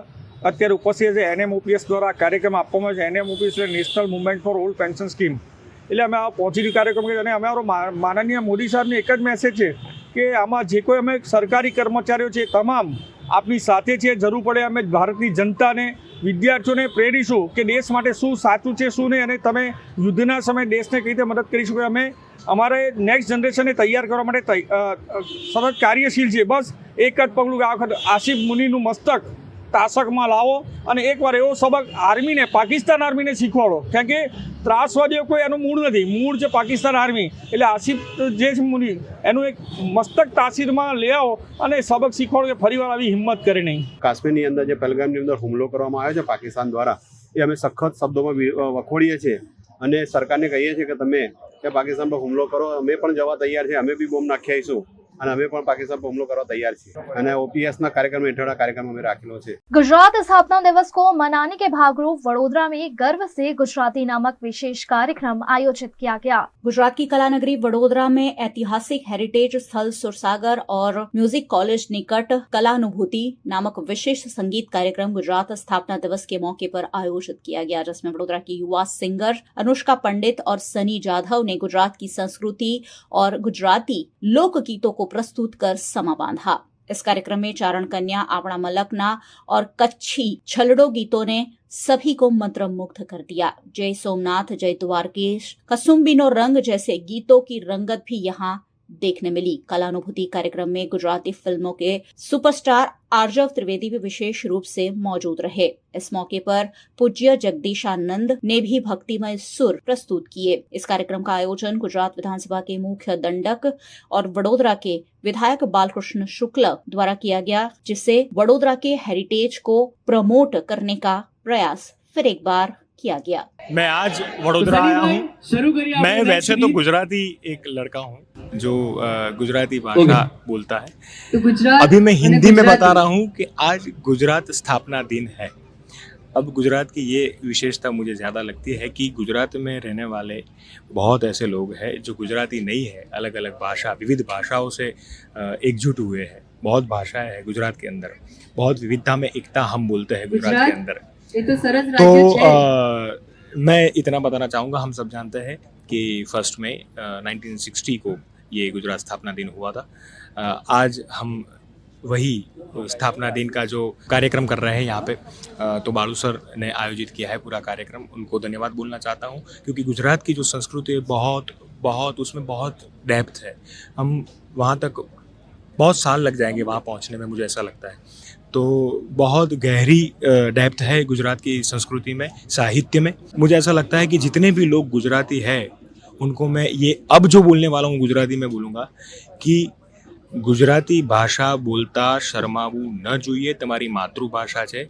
અત્યારે ઉપસ્થિત છે. NMOPS દ્વારા કાર્યક્રમ આપવામાં આવે છે. NMOPS એટલે national movement for old pension scheme. એટલે અમે આ પોઝિટિવ કાર્યક્રમ કરીએ અને અમારો માનનીય મોદી સાહેબને એક જ મેસેજ છે કે આમાં જે કોઈ અમે સરકારી કર્મચારીઓ છે તમામ આપની સાથે છે. જરૂર પડે અમે ભારતની જનતાને વિદ્યાર્થીઓને પ્રેરીશું કે દેશ માટે શું સાચું છે શું નહીં, અને તમે યુદ્ધના સમયે દેશને કઈ રીતે મદદ કરી શકો. અમે અમારે નેક્સ્ટ જનરેશનને તૈયાર કરવા માટે સતત કાર્યશીલ છે. બસ એક જ પગલું આ વખત આસિફ મુનીનું મસ્તક તાશકમાં લાવો અને એકવાર એવો સબક આર્મીને, પાકિસ્તાન આર્મીને શીખવાડો. કારણ કે ત્રાસવાદીઓ કોઈ એનું મૂળ નથી, મૂળ છે પાકિસ્તાન આર્મી. એટલે આસિફ જે મુની એનું એક મસ્તક તાસીરમાં લઈ આવો અને સબક શીખવાડો કે ફરીવાર આવી હિંમત કરે નહીં. કાશ્મીરની અંદર જે પહેલગામની અંદર હુમલો કરવામાં આવ્યો છે પાકિસ્તાન દ્વારા, એ અમે સખત શબ્દોમાં વખોડીએ છીએ અને સરકારને કહીએ છીએ કે તમે કે પાકિસ્તાન પર હુમલો કરો, અમે પણ જવા તૈયાર છીએ, અમે બી બોમ્બ નાખી આવીશું અને અમે પણ પાकिस्तान पर हमलो करवा तैयार છીએ. અને OPS ના कार्यक्रम हेठળ कार्यक्रम અમે રાખેલો છે. गुजरात स्थापना दिवस को मनाने के भागरूप वडोदरा में गर्व से गुजराती नामक विशेष कार्यक्रम आयोजित किया गया. गुजरात की कला नगरी वडोदरा में ऐतिहासिक हेरिटेज स्थल सुरसागर और म्यूजिक कॉलेज निकट कलानुभूति नामक विशेष संगीत कार्यक्रम गुजरात स्थापना दिवस के मौके पर आयोजित किया गया, जिसमें वडोदरा की युवा सिंगर अनुष्का पंडित और सनी जाधव ने गुजरात की संस्कृति और गुजराती लोक गीतों को प्रस्तुत कर समा बांधा. इस कार्यक्रम में चारण कन्या आपणा मलकना और कच्छी छलड़ो गीतों ने सभी को मंत्रमुग्ध कर दिया. जय सोमनाथ, जय द्वारकेश, कसुम्बीनो रंग जैसे गीतों की रंगत भी यहाँ देखने मिली. कलानुभूति कार्यक्रम में गुजराती फिल्मों के सुपरस्टार आर्जव त्रिवेदी भी विशेष रूप से मौजूद रहे. इस मौके पर पूज्य जगदीशानंद ने भी भक्तिमय सुर प्रस्तुत किए. इस कार्यक्रम का आयोजन गुजरात विधानसभा के मुख्य दंडक और वडोदरा के विधायक बालकृष्ण शुक्ल द्वारा किया गया, जिससे वडोदरा के हेरिटेज को प्रमोट करने का प्रयास फिर एक बार किया गया. मैं आज वडोदरा आया हूँ. मैं वैसे तो गुजराती एक लड़का हूँ जो गुजराती भाषा बोलता है. अभी मैं हिंदी में बता रहा हूँ कि आज गुजरात स्थापना दिन है. अब गुजरात की ये विशेषता मुझे ज़्यादा लगती है कि गुजरात में रहने वाले बहुत ऐसे लोग हैं जो गुजराती नहीं है, अलग अलग भाषा, विविध भाषाओं से एकजुट हुए हैं. बहुत भाषाएं हैं गुजरात के अंदर, बहुत विविधता में एकता हम बोलते हैं गुजरात के अंदर. तो मैं इतना बताना चाहूँगा, हम सब जानते हैं कि 1 मई 1960 को ये गुजरात स्थापना दिन हुआ था. आज हम वही स्थापना दिन का जो कार्यक्रम कर रहे हैं यहाँ पे, तो बालू सर ने आयोजित किया है पूरा कार्यक्रम. उनको धन्यवाद बोलना चाहता हूँ क्योंकि गुजरात की जो संस्कृति है बहुत उसमें बहुत डेप्थ है. हम वहाँ तक बहुत साल लग जाएंगे वहाँ पहुँचने में, मुझे ऐसा लगता है. तो बहुत गहरी डेप्थ है गुजरात की संस्कृति में, साहित्य में. मुझे ऐसा लगता है कि जितने भी लोग गुजराती हैं उनको मैं ये अब जो बोलने वाला हूँ गुजराती में बोलूँगा कि गुजराती भाषा बोलता शर्मावू न જોઈએ. તમારી માતૃભાષા છે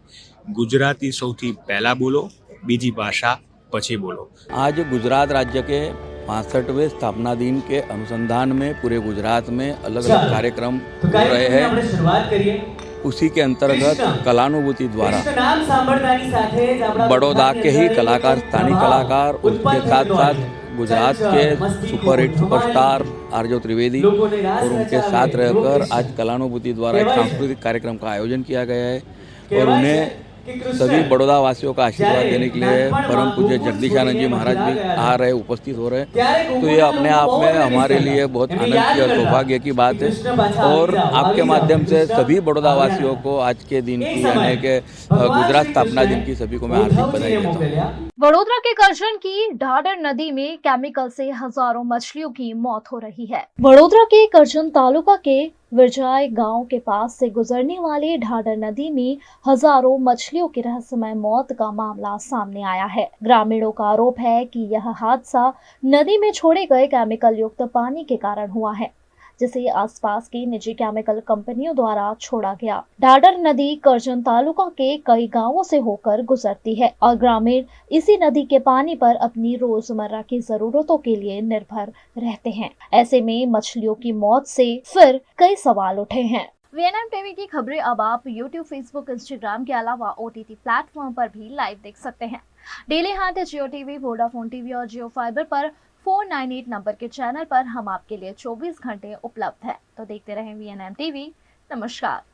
ગુજરાતી, સૌથી પહેલા બોલો, બીજી ભાષા પછી બોલો. आज गुजरात राज्य के 65वें स्थापना दिन के अनुसंधान में पूरे गुजरात में अलग अलग कार्यक्रम हो रहे हैं. उसी के अंतर्गत कलानुभूति द्वारा बड़ौदा के ही कलाकार, स्थानीय कलाकार, उसके साथ साथ गुजरात के सुपरहिट सुपरस्टार आर्जव त्रिवेदी और उनके साथ रहकर आज कलानुभूति द्वारा एक सांस्कृतिक कार्यक्रम का आयोजन किया गया है. और उन्हें सभी बड़ौदा वासियों का आशीर्वाद देने के लिए परम पूज्य जगदीशानंद जी महाराज भी आ रहे, उपस्थित हो रहे हैं. तो ये अपने आप में हमारे लिए बहुत आनंद की और सौभाग्य की बात है. और आपके माध्यम से सभी बड़ौदा वासियों को आज के दिन की, यानी कि गुजरात स्थापना दिन की, सभी को मैं हार्दिक बधाई देता हूँ. वडोदरा के करजन की ढाडर नदी में केमिकल से हजारों मछलियों की मौत हो रही है. वडोदरा के करजन तालुका के विरजाय गांव के पास से गुजरने वाली ढाडर नदी में हजारों मछलियों की रहस्यमय मौत का मामला सामने आया है. ग्रामीणों का आरोप है कि यह हादसा नदी में छोड़े गए केमिकल युक्त पानी के कारण हुआ है, जिसे आसपास की निजी केमिकल कंपनियों द्वारा छोड़ा गया. ढाडर नदी करजन तालुका के कई गांवों से होकर गुजरती है और ग्रामीण इसी नदी के पानी पर अपनी रोजमर्रा की जरूरतों के लिए निर्भर रहते हैं. ऐसे में मछलियों की मौत से फिर कई सवाल उठे हैं. VNM टीवी की खबरें अब आप YouTube, Facebook, Instagram के अलावा OTT प्लेटफॉर्म पर भी लाइव देख सकते हैं. डेली हाट, जियो टीवी, वोडाफोन टीवी और जियो फाइबर पर 498 नंबर के चैनल पर हम आपके लिए 24 घंटे उपलब्ध है। तो देखते रहें VNM TV। नमस्कार।